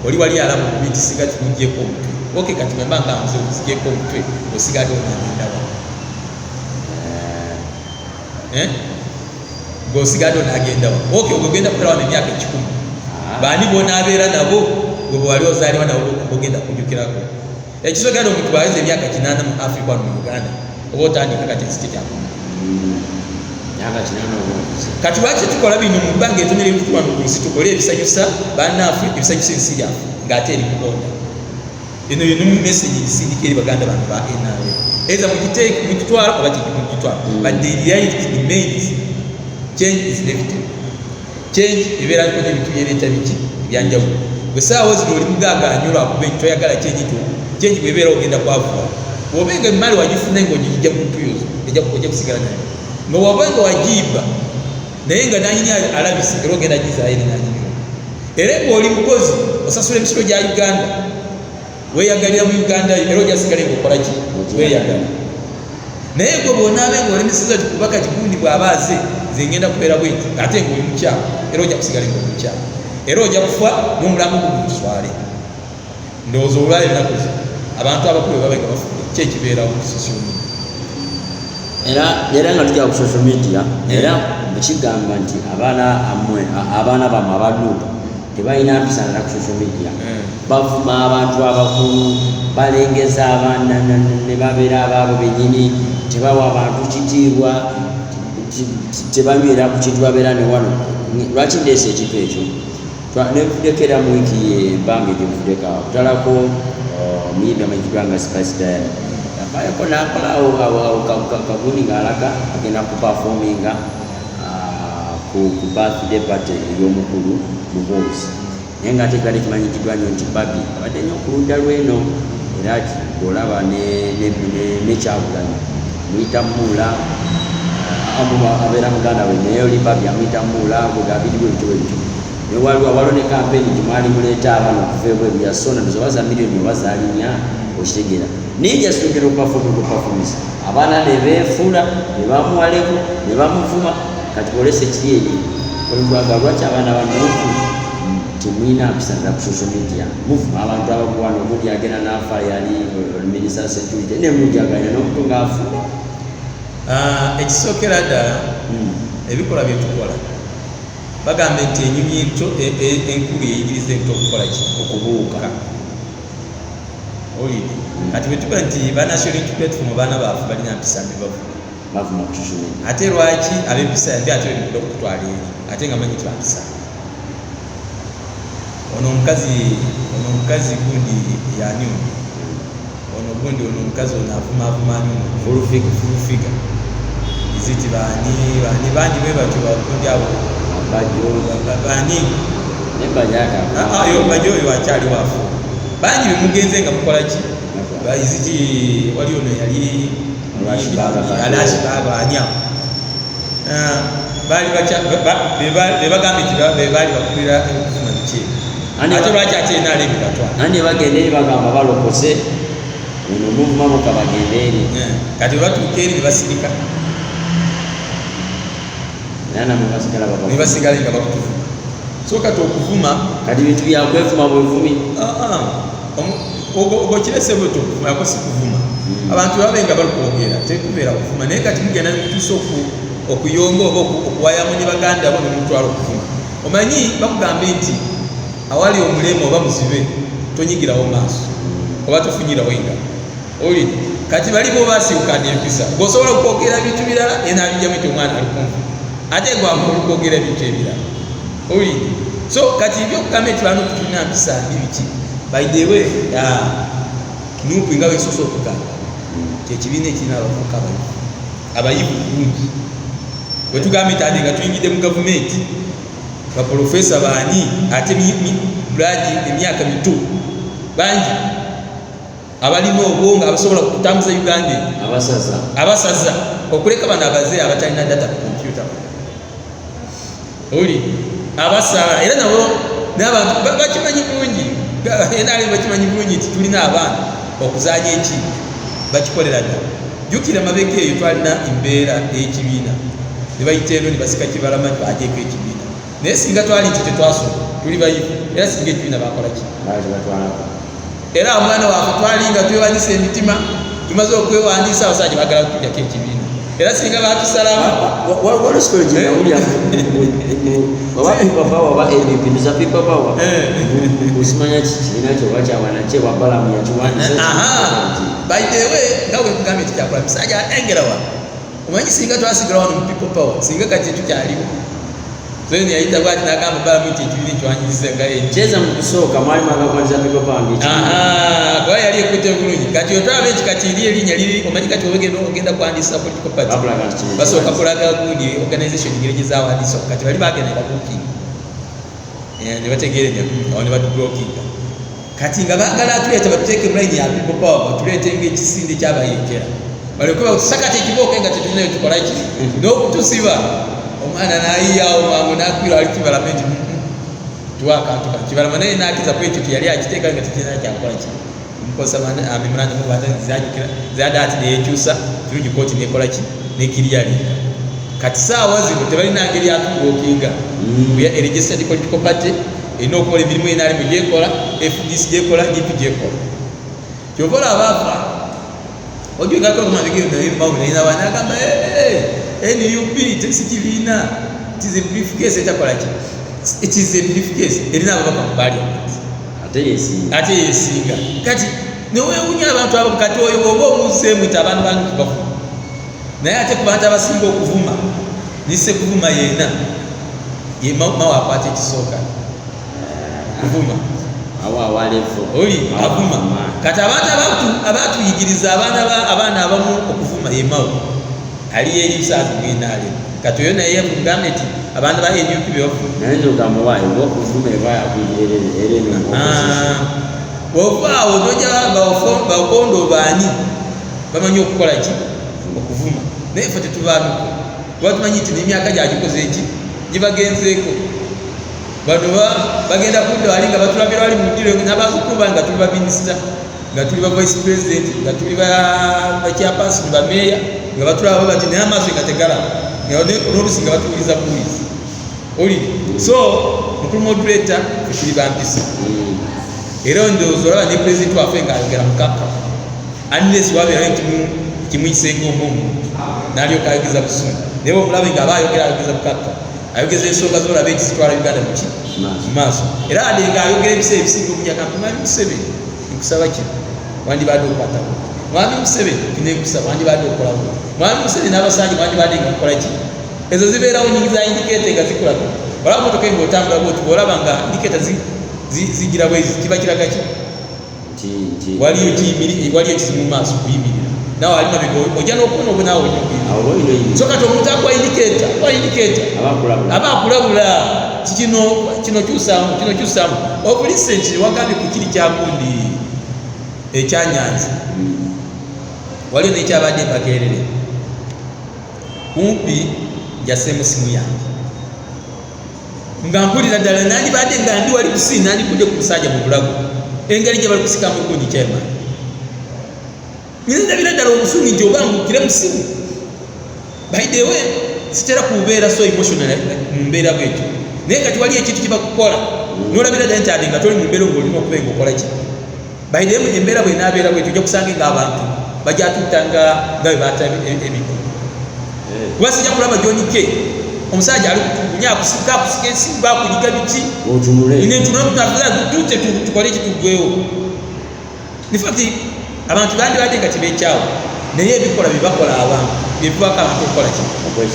oli wali alaba obubi nti siga tumugyeko omutwe oke kati bwe mba nga nze okuzigyeko omutwe osigadde onaagendawa ng'osigadde onaagendawa oke ogenda kukola wano emyaka 10 baani bonaabeera nabo gwe bwe wali ozaaliwa nabo ogenda kujjukirako ekisogera omuntu bwaweza emyaka 8 mu Africa wano mu Uganda oba otandika kati ekiti kyakoma kati lwaki tukola bino mu bbanga etonera ebitutu wano ku nsi tukole ebisanyusa bannaffe ebisanyusa ensi yaffe ng'ate eri mukonda eno yino message gisindika eri baganda bantu ba NRA eza mugitwala oba mugitwala but the reality remains change is inevitable change ebeera liko n'ebintu byereeta biki ebyanjawulo bwe saawa zino oli mugaganyulwa kuba ekyo toyagala change bwebeera ogenda kwavuga bw'obenga emali wagifuna ng'ogijja mu muntu yozo ojja kusigala nayo nga wabenga wagiiba naye nga nanyini alabise era ogenda gizaayiri nanyiniro era ng'oli mukozi osasula emisolo gya Uganda weeyagalira mu Uganda era ojasigale ng'okola ki weeyagala naye gwe bw'onaabe ng'olemeseza tikubaka kigundi bw'abaaze nze ngenda kubeera bweti ate ng'oli mukyalo era ojja kusigale ng'oli mukyalo era ojja kufa n'omulamu guguswale ndowooza olwala ennaku zo abantu abakulu bwe babenga bafude ki ekibeerawo ku social media era nga tujja ku social media era bekigamba nti abaana bammwe abaluupa tebalina mpisa nala ku social media bavuma abantu abakulu balengeza abaana ne babeera abaabo bennyini tebawa abantu kitiibwa tebanywera ku kintu babeera ne wano lwaki ndeesa ekifo ekyo nevuddeko era mu wiiki ebbanga egyevuddeko awo kutalako muyimbi amakitwa nga Spice Diary yafayako nakolawo kagundi ng'alaga agenda kupafominga ku birthday party ey'omukulu Muhoozi naye nga ate kibadde kimanyikiddwa nnyo nti Babi abadde nnyo ku ludda lw'eno era olaba nekyabulanyi muyita Muula abeera muganda we naye oli Babi amuyita Muula gabiriwo ebityo ebityo waliwo ne kampeni gyemwali muleeta abaana okuva ebweru yasona ndozobaza miliyoni oba zaalinya okitegeera naye jasitogera okupafomisa abaana ne beefuula ne bamuwaleko ne bamuvuma kati olese kiri eri olugwaga lwaki abaana banuuku temulina mpisa nda ku social media muvuma abantu abakuwana omundi agenda n'afa yali minister security ne mujaganya n'omuntu ng'afuna ekisookera ddala ebikola bye tukola bagambe nti enyonyi enkulu yeyigiriza ento okukola ki okubuuka olidi kati bwetuga nti banational unity platform baana baafe balina mpisa mbi bavuma ku social media ate lwaki ab'empisa mbi ate bemudde okutwala eri ate nga manyi twampisa ono omukazi gundi yani ono omukazi ono avumavumani fulufiga iziti bani bangi bwe batyo bagundi abo bani bajo oyo akyali waafu bangi bemugenze nga mukola ki iziti wali ono yali alashibabanya bebagambye nti bebaali bakulira okufuna biki ate lwaki ate enaala ebibatwala nandi bagenda eri bagamba balokose ono muvumamuka bagenda eri kati webatuuka eri nebasirika nebasigala nga bakutuvuma so kati okuvuma kati bintu byakwevuma bwevumi ogokirese bwetu okuvuma yako si kuvuma abantu babenga balukwogera tekubeera kuvuma naye kati mugenda nemutuusa okuyomba oba okuwayamu ne baganda bo nemutwala okuvuma omanyi bakugambe nti awali omulema oba muzibe tonyigirawo maaso oba tofunyirawo engalo oli kati balibo basiukana empisa ng'osobola okwogera bintu birala enabijjamu nti omwana ali kumva ate gwamu okwogera ebintu ebirala oli so kati ebyokugamba nti bano tulina mpisa bibiki by the way nupu nga wesoose okugamba kyekibiina ekirina abavubuka abayivu bulungi bwe tugambye nti ate nga tuyingidde mu gavumenti baprofesa baani ate bulagi emyaka mito bangi abalina obwongo abasobola kutambuza Uganda abasaza okuleka bano abazeeyi abatalina data ku kompyuta oli abasala era nabo n'abantu bakimanyi bulungi enaali bakimanyi bulungi nti tulina abaana okuzaanya eki bakikolera ddala jjukira mabega eyo twalina embeera ey'ekibiina ne bayita eno ne basika kibalama bajeeko ekibiina naye singa twali nti tetwasoma tuli bayivu era singa ekibiina bakola ki era omwana waafe twalinga twewandisa emitima tumaze okwewandiisa abasajja bagala kutujjako ekibiina era singa batusalamu by the way nga bwe kugambye tikyakola misajja engera wa omanyi singa twasigala wano mu people power singa kati tukyaliwo Zeni yaita bwati nakamba bala mwiti ekibiri kywanyize nga ye cheza mu kusooka mwali magakwaliza people power ngiki kwa yali ekute bulungi kati otwabe kati linya liri omanyi kati ogenda kwandisa political party basooka kulaga gundi organization ngereje za wandisa kati bali bagenda bakukinga ne bategere ne batublokinga kati nga bagala tuleta batuteke line ya people power batulete ng'ekisinde kyabayekera bali kuba sakati ekiboka nga tetunayo tukola ki n'okutusiba omwana nayiyawo mangu nakwira ali kibalamenti twakantuka kibalama naye nakiza kwekyo yali akiteeka nga tekirina kyakola ki mukosa memoranda mubazazajukira zadati neyekyusa kirungi kooti nekola ki nekiryalinga kati saawa zino tebalina ngeri yatublokinga registered political party erina okukola emirimu enalimu gyekola FDC gyekola GP gyekola kyovola abafa ojwegakolakumabigiro naye mawuna ina banagamba NUP tekikibiina it is a briefcase etakola ki it is a briefcase erina ababaka mu parliament ate yesinga kati newewunya abantu abo kati oyo oba omuseemu nti abantu bangi tubafuna naye ate ku bantu abasinga okuvuma nise kuvuma yena ye mawa akwata ekisooka kuvuma oli avuma kati abantu abatuyigiriza abaana abamu okuvuma ye mawa ali eri saazi bwinaale kati oyo naye yagambye nti abantu ba NUP bebafuna naye nogamba waayo okuvuma ebaya wovaawo noja bakondo baani bamanyi okukola ki okuvuma naye fe tetuvaanuko kuba tumanyi nti n'emyaka gyagikoze eki gibagenzeeko bano bagenda kudda wali nga batulabira wali mu ddiro n'abazukulu bange nga tuli ba minisita nga tuli ba vice president nga tuli ba chairperson ba meya nga batulaba bati naye amaaso nga tegalaba n'olusi nga batuwuliza buwulizi oli so mukulu moderator tuli bampisa era ndowooza olaba ne president waffe ng'ayogera mukaka unless wabeerayo kimuyisenga omuntu n'alyoka ayogeza busungu naye omulabe nga aba ayogeza bukaka ayogeza ensonga zolaba ekizitwala Uganda mu maaso era ade ng'ayogera ebiseera ebisinga obunyaka mwami Museveni nkusaba kino wandibadde okwatako mwami Museveni kinenkusaba wandibadde okolako mwami Museveni n'abasajja wandibadde nga kukola ki ezo zibeerawo nyingi za indicate nga zikolako olaba motoka ng'otambula bwoti bw'olaba nga indicate zigira bwezi kiba kiraga ki waliyo ekizimu mu maaso kuyimirira nawe ali mabega ojja n'okubona obo naawe ojja so kati omuntu akwa indicata aba akulabula kino kyusaamu obulisenti wagambye ku kiri kyagundi ekyanyanzi waliyo nekyabadde mbagerere kumpi njaseemu simu yange nga mpulira ddala nandibadde nga ndi wali kusi nandikudde ku musajja mu bulago engeri gye bali kusikamu ekundi kyemaani ndabira ddala obusungi nti oba ngukire mu simu by the way sitera kubeera so emotional mu mbeera bwetyo naye kati wali ekintu kibakukola nolabira ddala nti ade nga toli mu mbeera ng'olina okuba nga okola ki by the way embeera bwenaabeera bwetyo ojja kusanga ng'abantu bajja tuttanga nga bwe baata emikono kuba sijja kulaba John K omusajja ali kutugunya akusika esimba akuliga biki otunule ine tunafuna tute tukole kitugwewo in fact abantu bandi bade nga tibekyawo naye ebikola bibakola abantu bibaka abantu okukola ki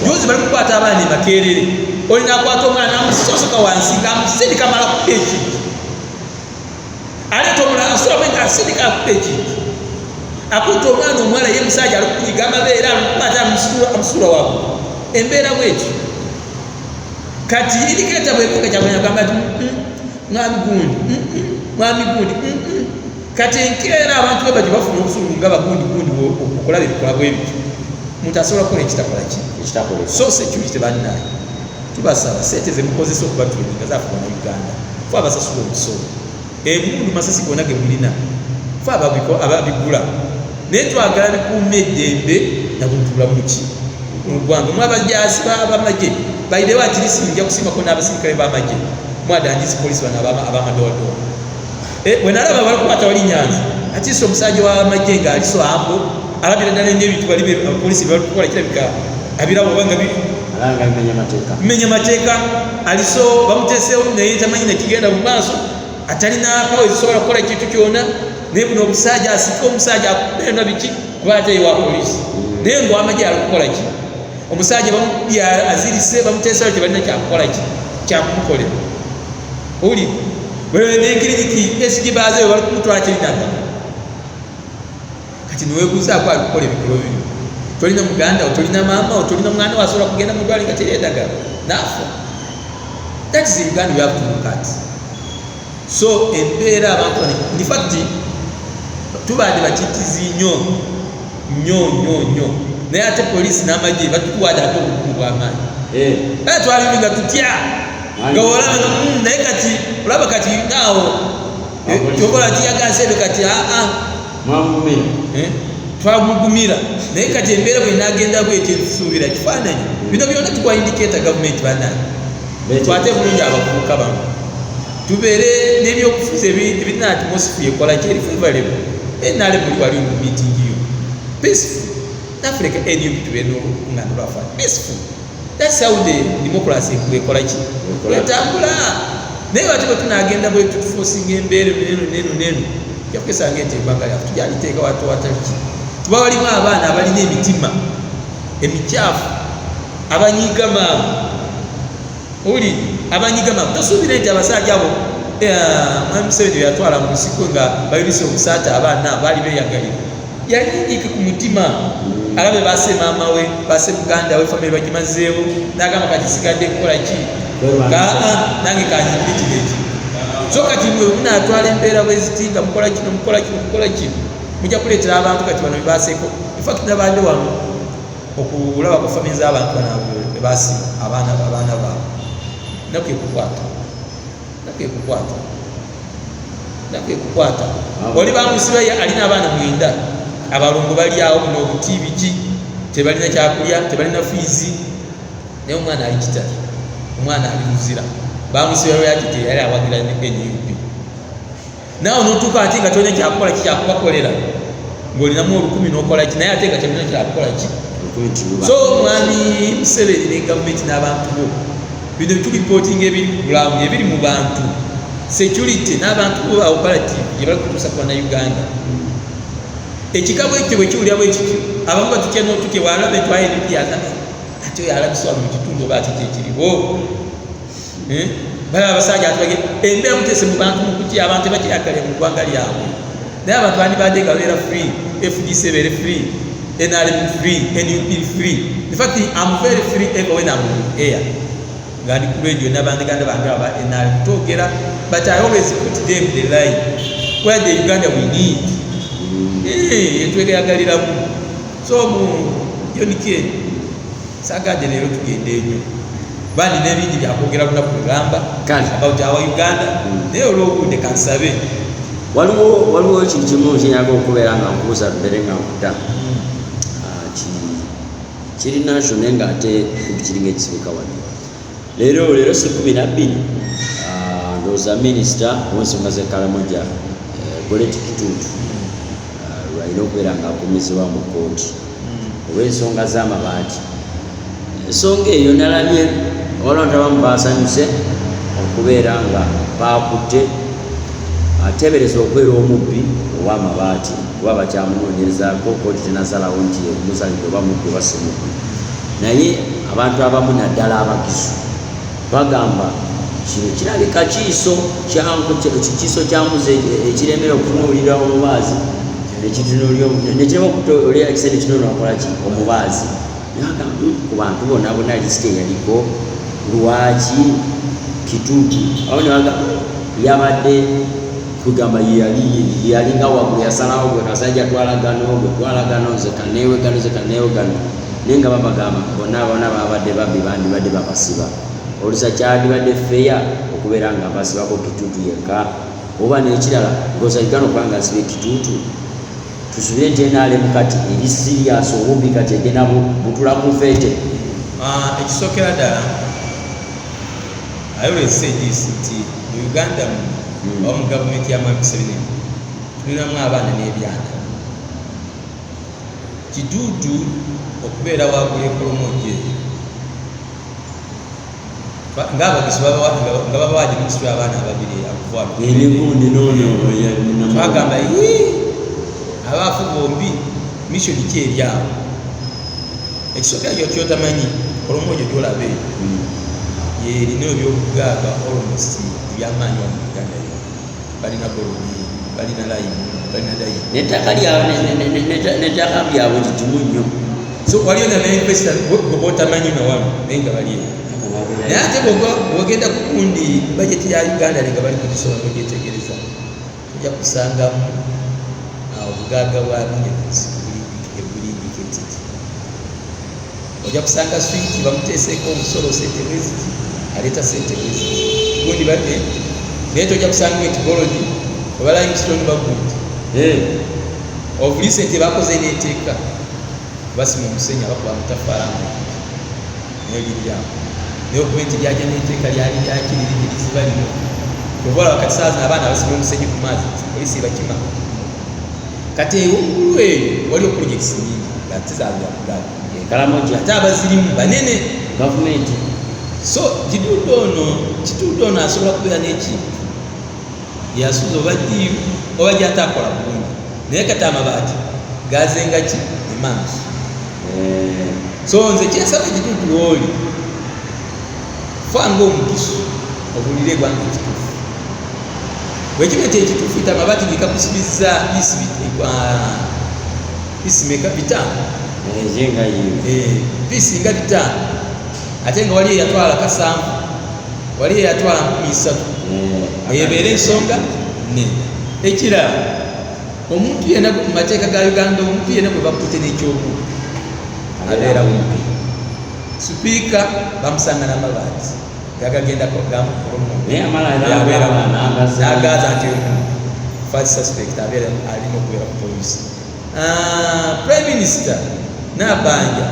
juzi bali kukwata abaana makerere olina akwata omwana amusosoka wansi ngamusindika mala kupeeki aleta omulala asobola nga asindika kupeeki akuta omwana omuwala ye musajja ali kukuyiga amabeera alikukwata amusula wabo embeera bwekyo kati indiketa bwebuga kyabanyagamba ti mwami gundi kati enkeera abantu bebajja bafuna obusungu nga bagundi okulaba ebikola bwebityo muntu asobola kukola ekitakola ki so security bannaye tubasaba sente zemukozesa okuba tweninga zafuba na Uganda fe abasasula omusolo emundu masasi gonna ge mulina fe ababigula naye twagala bikuuma eddembe nabuntula muki mu ggwanga mwabajaasi b'abamagye baidewo atirisinja kusimbako n'abasirikale b'amagye mwadangizi polisi bano abamadowadowa bwenalaba balikukwata wali Nyanza atiisa omusajja w'amagye ng'aliso ambo alabira ddala n'ebintu abapolisi balikukola kirabika abirabo obanga bimenya mateeka aliso bamuteesewo naye tamanyi nekigenda mu maaso atalina pawa ezisobola kukola ekintu kyonna naye buno omusajja asika omusajja akubenda biki kuba ate wa polisi naye ng'amagye alikukola ki omusajja bamubya azirise bamuteesewo tebalina kyakukola ki kyakumukolera oli nekiriniki esigibazeyo bali kumutwala kirinaga kati niweebuuzaako alikukola ebikolo bino tolina muganda otolina maama otolina mwana wasobola kugenda mu ddwaliro nga teri eddagala naafa that is Uganda we have to look at so embeera abantu in fact tubadde bakitizi nnyo naye ate polisi n'amagye batukuwadde ate obukugu bw'amaanyi twalibi nga tutya nga olaba naye kati olaba kati naawo kyokola kiyagansebe kati twamugumira naye kati embeera bwe nagenda bwekyo etusuubira kifaananyi bino byonna tukwa indicata gavumenti banaye twate bulungi abavubuka bano tubeere n'ebyokufuza ebirina atmosphere ekola kyeri favorable enale buli wali mu meeting yo peaceful Africa NUP tubeere n'olukungana lwafa peaceful that's how the democracy ekola ki etambula naye bati bwe tunagenda bwe tutufosinga embeera nenu yakukesanga enti eggwanga lyaffe tujaliteeka watu wataliki tuba walimu abaana abalina emitima emikyafu abanyigamamu oli abanyigamamu tosuubire nti abasajja abo mwami Museveni yatwala mu nsiko nga bayulise omusaata abaana baali beyagalira yalinyiike ku mutima alabe base maama we base muganda we famire bagimazeewo nagamba kati sigadde kukola ki nange kanyimire kino eki so kati mwe munaatwala embeera bwezitinga mukola kino mujja kuleetera abantu kati bano bebaseeko infact nabadde wano okulaba ku famire z'abantu bebasiba abaana baabwe nakwekukwata oli bamusiba alina abaana 9 abalongo bali awo buno obuti biki tebalina kyakulya tebalina fiizi naye omwana ali kitali omwana ali muzira bamusiba lweyakite yali awagira NUP naawe notuuka ate nga tolina kyakukola kikyakubakolera ng'olinamu 10 n'okola ki naye ate nga tolina kyakukola ki so mwami Museveni ne gavumenti n'abantu bo bino tulipootinga ebiri ku ground ebiri mu bantu security n'abantu bo operative gye bali kutuusa ku bannayuganda ekikabo ekyo bwe kiwulira bwe kityo abamu batutya n'otutya walabe twaye NPR ate oyo alabisibwa mu kitundu oba ate kyekiriwo bali abasajja atubage embeera muteese mu bantu mukutya abantu bakyakalya mu ggwanga lyabwe naye abantu bandibadde nga beera free FDC ebeere free NRM free NUP free in fact I'm very free ever when I'm on air nga ndi ku radio n'abandaganda bange aba NRM togera but I always put them the line where the Uganda we need yetwegayagaliramu so mu yonike sagadde leero tugende enyo bandi n'ebindi byakwogera lunaku lugamba about our Uganda naye olw'obudde kansabe waliwo ekintu kimu kyenyaga okubeera nga nkubuuza mbere nga nkuta kiri nasho naye nga ate kiringa ekisibuka wano leero si 12 ndowooza minisita ow'ensonga z'Ekalamoja Goretti Kitutu lwalina okubeera nga akomezebwa mu kooti olw'ensonga z'amabaati ensonga eyo nalabye abantu abamu basanyuse okubeera nga bakutte ateebereza okubeera omubbi ow'amabaati kuba bakyamunoonyerezaako kooti tenasalawo nti musalidde oba mubbi oba si mubbi. Naye abantu abamu naddala abagisu bagamba kino kirabika kiiso kyamuze ekiremera okutunuulira omubaazi nekirema okutoolera ekiseera ekinono akolaki omubaazi ku bantu bonna lisiti eyaliko lwaki Kituutu awo nebaga yabadde kugamba yalinga waggulu yasalawo gwe kasajja twalagano nze kaneewegano naye nga babagamba bonna babadde babbi bandibadde babasiba olusa kyandibadde feya okubeera nga basibako Kituutu yekka oba n'ekirala ng'osagano okuba nga asibe Kituutu tusubire nti NRM kati eri serious obubbi kati egenda butula ku fete. Ekisookera ddala I always say this nti mu Uganda oba mu gavumenti ya Mwami Museveni tulinamu abaana n'ebyana. Kituutu okubeera waggulu ekolomoje ng'abagisu nga babawadde minisitule abaana ababiri twagamba abaafu bombi mission ki eryawo. Ekisookera kyotamanyi kolomoje gyolabe yerina ebyobugaaga almost ebyamaanyi wa mu Uganda yo balina golodi balina layimu balina dayimu n'ettaka lyabwe kitumu nnyo. So waliyo nabainvesta botamanyi nawamu naye nga bali eyo. Naye ate bwogenda ku kundi bajeti ya Uganda nga bali kugisobola ogyetegereza ojja kusangamu obugaaga bwa minerals ebulindiketiti. Ojja kusanga switi bamuteeseeko omusolo sente bweziti aleeta sente bweziti gundi badde naye tojja kusanga nti golodi oba limestone bagundi of recent bakoze n'enteeka basima omusenyi abakuba amatafaala naye liryawo naye okuba nti lyajja n'enteeka lyali lyakiririza lino tobola wakati saa zino abaana basima omusenyi ku maazi polisi bakima kati waggulu eyo waliwo projects nyingi ate zaabyakugaga Karamoja ate abazirimu banene gavumenti. So Kituutu ono asobola kubeera n'ekintu yasuuza oba ddiiru oba gy'ataakola bulungi naye kati amabaati gazenga ki emaaso. So nze kyensaba Kituutu lwoli fanga omugisu obulire eggwanga ekituufu bwekiba nti ekituufu ita amabaati gekakusibizza pisimeka bitaano piisi nga bitaano ate nga wali eyatwala kasanvu wali eyatwala 3 eyebeera ensonga ne ekirala omuntu yena mu mateeka ga Uganda omuntu yena bwe bakutte n'ekyobu abeera wumpi sipiika bamusanga n'amabaati gagagendako n'agaza nti first suspect abeera alina okubeera ku polisi. Prime Minister Nabanja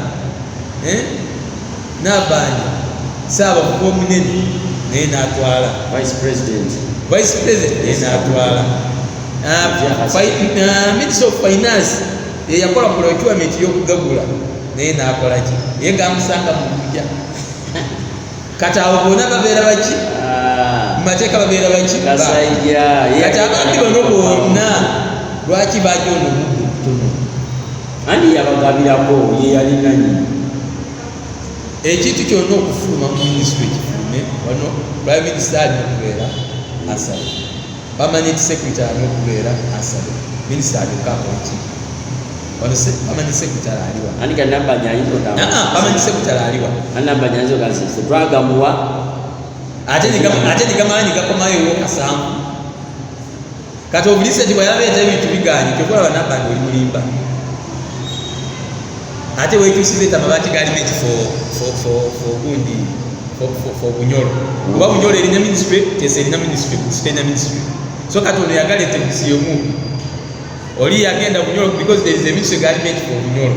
Saabavubi omunene naye n'atwala Vice President naye n'atwala Minister of Finance yakola procurement y'okugagula naye n'akola ki ye gamusanga mu kujja kati abo bonna babeera baki mu mateeka babeera baki kati abandi bano bonna lwaki bajona omuddu omutono ani yabagabirako ye yalina nnyo ekintu kyonna okufuluma mu minisitule ekifulume wano prime minister alina okubeera asale permanent secretary alina okubeera asale minisita aliokakoki wano permanent secretary aliwa ani kanamba nyanyizo permanent secretary aliwa anamba nyanyizo kazi twagamuwa ate nigamanyi gakomayo kasanvu kati obulise ti bwayabeeta ebintu biganye kyokola banamba ndi oli mulimba ate wekyusiza amabaati galimenti gundi for Bunyoro kuba Bunyoro erina ministry tese erina ministry sitena ministry so kati ono yagala etebusiyomu oli yagenda Bunyoro because there is a ministry garment for Bunyoro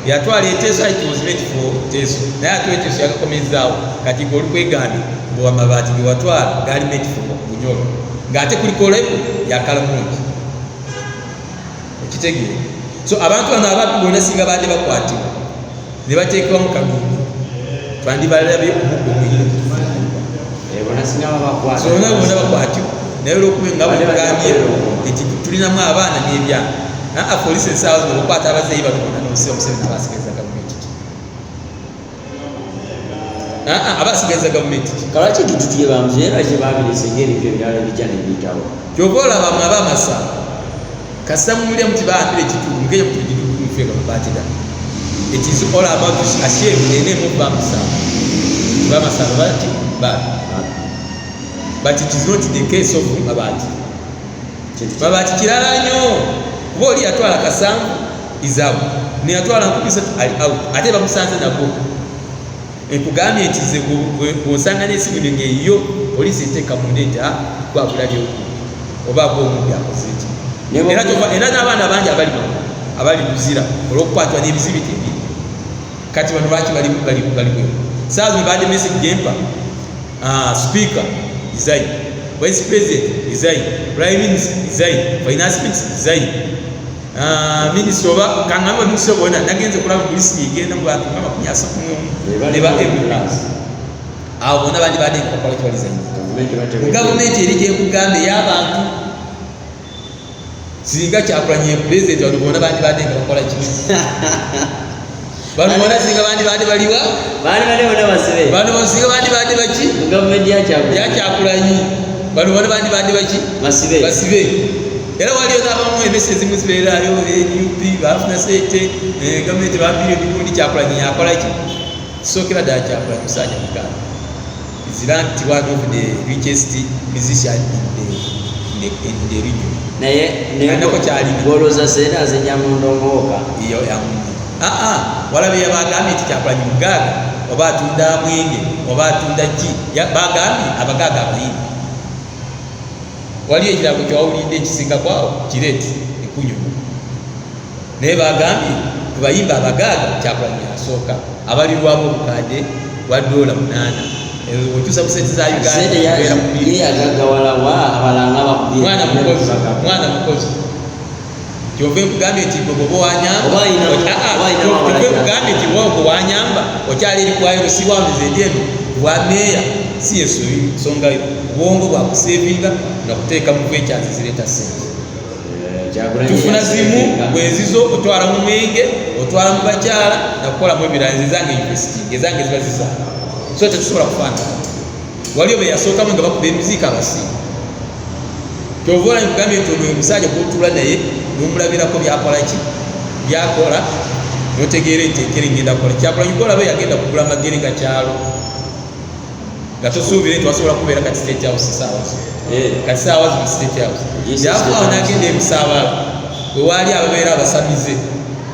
yatwala eteso it was meant for teso naye ate eteso yagakomezaawo kati ng'oli kwegana bwa amabaati gewatwala garment for Bunyoro ng'ate kuliko lepo yakalamungi okitegeera. So abantu bano ababbi bonna singa baadde bakwatibwa ne bateekebwa mu kaduudu bandi balabye omuggo gwino bona singa babakwata so nga bona bakwatyo naye olwokuba nga bagambye nti tulinamu abaana n'ebyana police ensaawa zino okukwata abazeeyi batugona n'omusiba Museveni abasigaliza gavumenti abasigaliza gavumenti kalaki gitutuye bamuze era kye babirese ng'ebintu ebirala ebijja ne biyitawo kyova olaba mwe abamasa kasita mumulya muti baambire ekitutu mukenya muti ekitutu mufeeka mubatida it is all about ashame ene mu bamasa bati but it is not the case of Mabati kirala nnyo kuba oli yatwala kasanvu izabu ne yatwala 13 ali out ate bamusanze nabwo ekugambye nti ze bw'osanga n'esimu ngeyo polisi eteeka mu ndeeta gwabulabyo oba bw'omuntu akoze ki era n'abaana bangi abali muzira olw'okukwatwa n'ebizibiti ebiri kati bano lwaki bali bwe saa zino badde message gempa speaker resign, vice president resign, prime minister resign, finance minister resign, minister oba kangamba minister bona nagenze kulaba polisi igenda mu bantu kama kunyasa neba ambulance abo bona bandi bade kukola kwa resign government eri je kugambe y'abantu singa kyakulanye president wali bona bandi bade kukola ki bano bona singa bandi bade baliwa bali bona basibe bano singa bandi bade baki government yakyakulanye bano bandi bade baki basibe era waliyo n'abamu emesezi muzibeerayo NUP bafuna sente government bambire ebikundi kyakulanye yakola ki sookera ddala kyakulanye musajja muganda is ranked one of the richest musician in the region naye nako kyali goloza sera azenya mu ndongooka iyo yamu walabe yabagambye nti kyakulanye mugaaga oba atunda mwenge oba atunda ki bagambye abagaaga abayimbi waliyo ekirago kyawulidde ekisinga kwawo kireeti ekunyuma naye bagambye tubayimba abagaaga kyakulanye asooka abalirwamu obukadde bwa $8 okyusa ku sente za Uganda mwana mukozi kyova ekugambye nti bwoba wanyamba nti wogo wanyamba okyali eri kwayo siwandiza eryeno bwameeya si ensongayo bwongo bwakusevinga nakuteeka mu ventures zireeta sente tufuna zimu bwezizo otwala mu mwenge otwala mu bakyala nakukolamu ebirala ezange investing ezange ziba zizaala so tetusobola kufaanana waliyo beyasookamu nga bakuba emiziika abasiimu kyova ola nkugambye nti ono omusajja gwotula naye nomulabirako byakolaki byakola notegeera nti ekere ngenda kukola kyakola yugolabe yagenda kugula amagere ga kyalo nga tosuubire nti wasobola kubeera kati state house saawa kati saawa zino state house yakuawo nagenda ebisaabala wewaali ababeera abasamize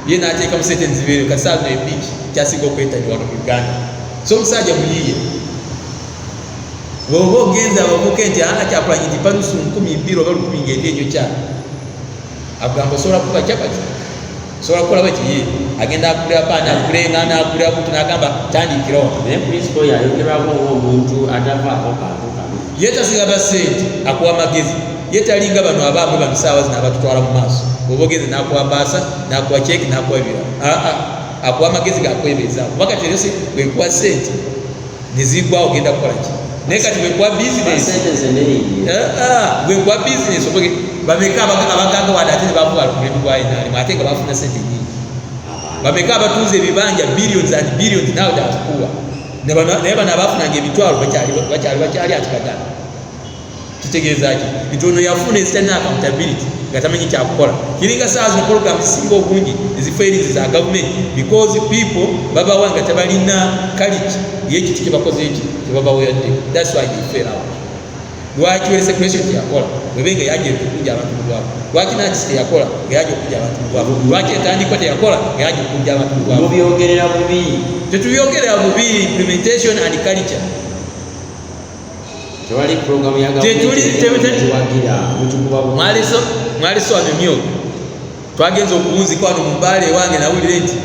ye nateeka mu sente nzibeereyo kati saa zino ebiiki kyasinga okwetali wano mu Uganda so omusajja muyiye bwoba ogenza abavuke nti kyakulanye nti panusu 2,000 oba 10,000 ng'endi ekyo kyalo agamba osobola kuba kyapati osobola kukola bakiye agenda akulira paani akulengana akulira butu n'agamba tandikirawo naye principle yayogerwako ng'omuntu atavaako kantu kamu yetasigaba sente akuwa amagezi yetalinga bano abaamu bano saawa zino abatutwala mu maaso bwoba ogenze n'akuwa baasa n'akuwa kyeki n'akuwa ebirala akuwa amagezi gakwebezaawo kuba kati eryo bwekuwa sente nezigwawo ogenda kukola ki naye kati bwekuwa bizinesi bwekuwa bizinesi bameka abaganga wadde ate ne bavuga lukulemi gwa inaalimu ate nga bafuna sente nyingi bameka abatunze ebibanja billions and billions nawe datukuwa naye bano abafunanga emitwalo bakyali atikagana kitegeeza ki nti ono yafuna ezitalina accountability nga tamanyi kyakukola kiringa saa zino program zisinga obungi ezifairings za government because people babawa nga tebalina kaliki yekiti kyebakoze eki kyebabaweyadde thats why they fail out lwaki separation teyakola webenga yaje okukunja abantu mugwavu lwaki nakisi teyakola nga yaje okukunja abantu mugwavu lwaki entandikwa teyakola nga yaje okukunja abantu mugwavu mubyogerera bubi tetubyogerera bubi implementation and culture tewali program ya mwaliso amemyo twagenza okuwunzika wano mu mbaale ewange nawulire nti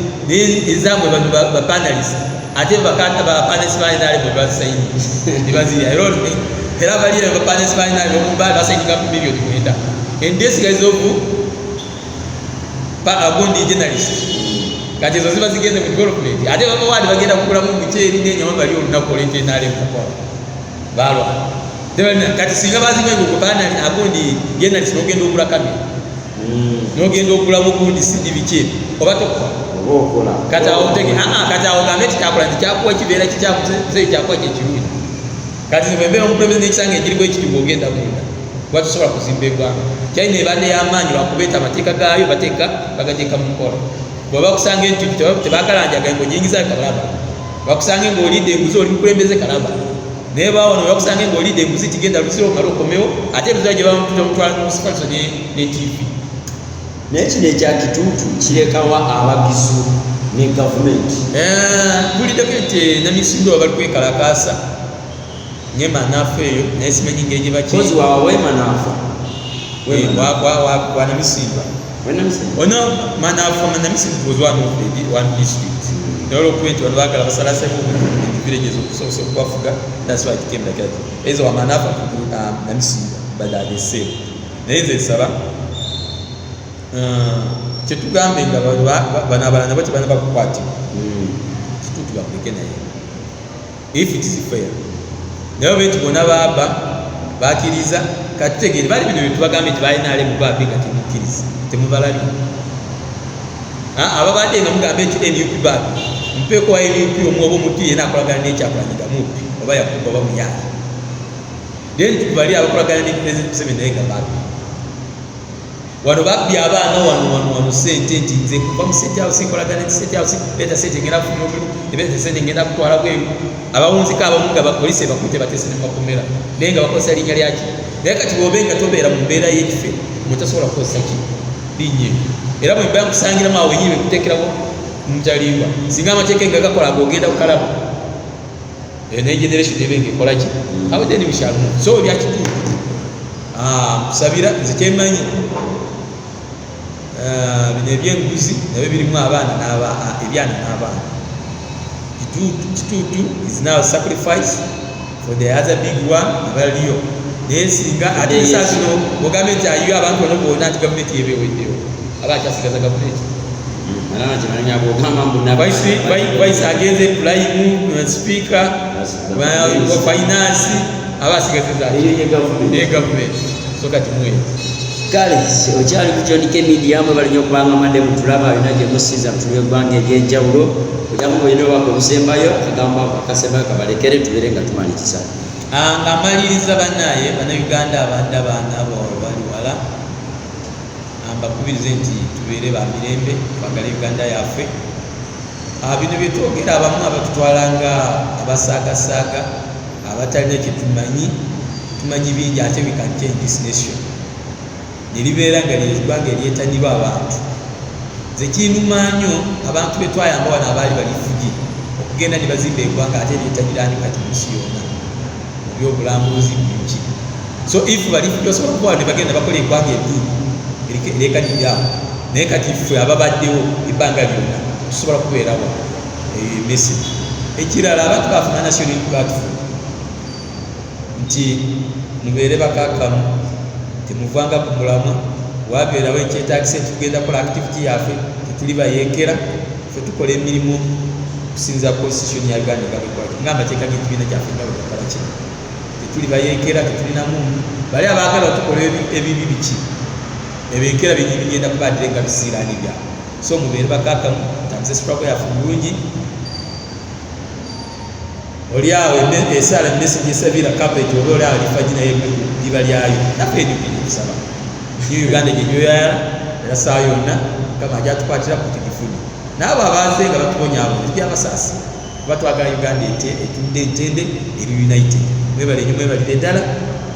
ezamwe bano bapanalist ate bakata bapanalist balinaale bwe basayini nebazirya era balira bapanalist balinaale mu mbaale basayinga ku miliyoni 9 and this guys of agundi journalist kati ezo ziba zigende mu development ate baba wadi bagenda kugulamu muceeri n'enyama bali olunaku olw'entenaale mukola balwa kati singa bazimwenga okukana agundi yena tinogenda ogula kamera nogenda ogulamu gundi sidi biki oba tokola kati awo tege kati awo gambe tikyakola nti kyakuwa kibeera kikyakuze kyakuwa kyekirungi kati zibwembeera omukulembeze n'ekisanga ekirimu ekitiibwa ogenda munda kuba tusobola kuzimba eggwanga kyalina ebadde y'amaanyi lwakubeeta amateeka gaayo bagateeka mu nkola bwe bakusanga entuki tebakalanjaga ng'ogingiza kalaba bakusange ng'olidde enguzi oli mukulembeze kalaba naye bawano bakusange ng'olidde enguzi tigenda lusiro omala okomewo ate luzira gye bamutwala musifaliso ne TV naye kino ekyakituutu kirekawa abagisu ne gavumenti buliddeko nti namisindwa bali kwekalakaasa nye manaafu eyo naye simanyi ngeri gye kozi wawe manaafu wanamisindwa ono manaafu namisindwa was one district naye olwokuba wano baagala basalasemu villages okusobola okubafuga that's why it came like that ezo wa manaafu namisindwa but are the same naye nze nsaba kyetugambe nga bano abalala nabo tebana bakukwatibwa kituutu bakuleke naye if it is fair naye oba nti bonna baaba bakkiriza katutegeere bali bino byetubagambe nti balinaale mubaabi nga temukkiriza temubalabye ababadde nga mugambe nti NUP baabi mupeeko wa NUP omwoba omutu yena akolagana n'ekyakulanyiga mupi oba yakuba oba muyaala then tukubali abakolagana ne President Museveni naye nga baabi wano babbi abaana wano sente nti nze kuva mu sente house nkolagana nti sente house leeta sente ngenda kufuna omulimu ebeeta sente ngenda kutwala bweru abawunzika abamu nga bapolisi bakute batese ne bakomera naye nga bakozesa linnya lyaki naye kati bw'obe nga tobeera mu mbeera y'ekife mutasobola kukozesa ki linnya era bwe mba nkusangiramu awo wenyini bekuteekerawo mutaliibwa singa amateeka nga gakola ag'ogenda kukalaba naye generation ebe ngaekola ki awo then we shall move so byakituufu kusabira nze kyemanyi bino ebyenguzi nabyo birimu abaana ebyana n'abaana kituutu is now sacrifice for the other big one abaliyo naye singa ate esaa zino ogambe nti ayiyo abantu bano bonna nti gavumenti yebeweddewo aba akyasigaza gavumenti vaisi agenze pulayimu sipiika finance aba asigazizaye gavumenti so kati mwezi kale okyali ku Kyondike Media mwe bali okubanga madde mutulaba alina gye musiza mutulwe eggwanga ery'enjawulo ojamu bwolina obubaka obusembayo akagamba akasembayo kabalekere tubeere nga tumalikiza nga maliriza bannaaye bannayuganda abadde abaana bali wala mbakubirize nti tubeere ba mirembe twagala Uganda yaffe bino byetwogera abamu abatutwala nga abasaagasaaga abatalina kyetumanyi tumanyi bingi ate we can change this nation nilibeera nga lyeggwanga eryetanirwa abantu nze kinuma nnyo abantu betwayamba wano abaali balifugi okugenda ne bazimba eggwanga ate lyetanirani kati mu nsi yonna mu byobulambuzi bingi so if balifugi osobola okuba ne bagenda bakola eggwanga eddulu erekaniryawo naye kati ffe ababaddewo ebbanga lyonna tusobola kubeerawo message ekirala abantu bafuna national platform nti mubeere bakakamu temuvanga ku mulamwa wabeerawo ekyetaagisa nti tugenda kola activity yaffe tetuli bayeekera ffe tukola emirimu kusinza constitution ya Uganda nga amateeka g'ekibiina kyaffe nga bwegakola kino tetuli bayeekera tetulinamu bali abaagala otukola ebibi biki ebeekera bigenda kubaddire nga bisiiraani byabwe so mubeere bakakamu tambuza struggle yaffe bulungi oli awo esaala message esabira cabbage oba oli awo lifagi naye liba lyayo naffe edikusaba new Uganda gyenyoyala era saa yonna kama ajatukwatira kutigifuni naabo abaze nga batuwonya abo ebyabasaasi kuba twagala Uganda etudde entende eri united mwebale nnyo mwebalire ddala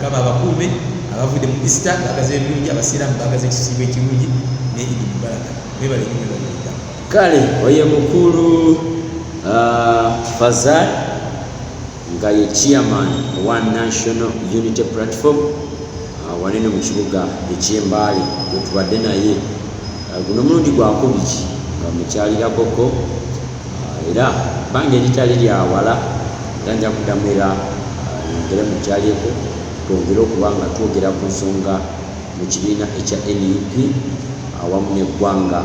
kama abakuume abavudde mu Easter bagaze ebirungi abasiraamu bagaze ekisiibo ekirungi ne Idi Mubaraka mwebale nnyo mwebalire ddala kale oye mukulu Fazal nga ye chairman One National Unity Platform wanene mu kibuga eky'Embale wetubadde naye guno mulundi gwakubiki nga mukyalira koko era bbanga eritali lyawala era nja kudamira yongere mukyalyeko twongere okuba nga twogera ku nsonga mu kibiina ekya NUP awamu n'eggwanga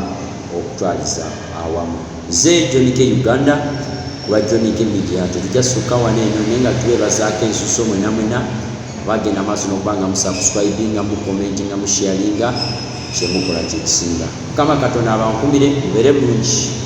okutwaliza awamu. Nze John K Uganda kuba John K Media tetujasukka wano eno naye nga twebazaako ensuso mwena mwena bagenda maaso n'okuba nga musubscribinga mukomentinga musharinga kyemukola kyekisinga. Mukama Katonda abankumire mubeere bulungi.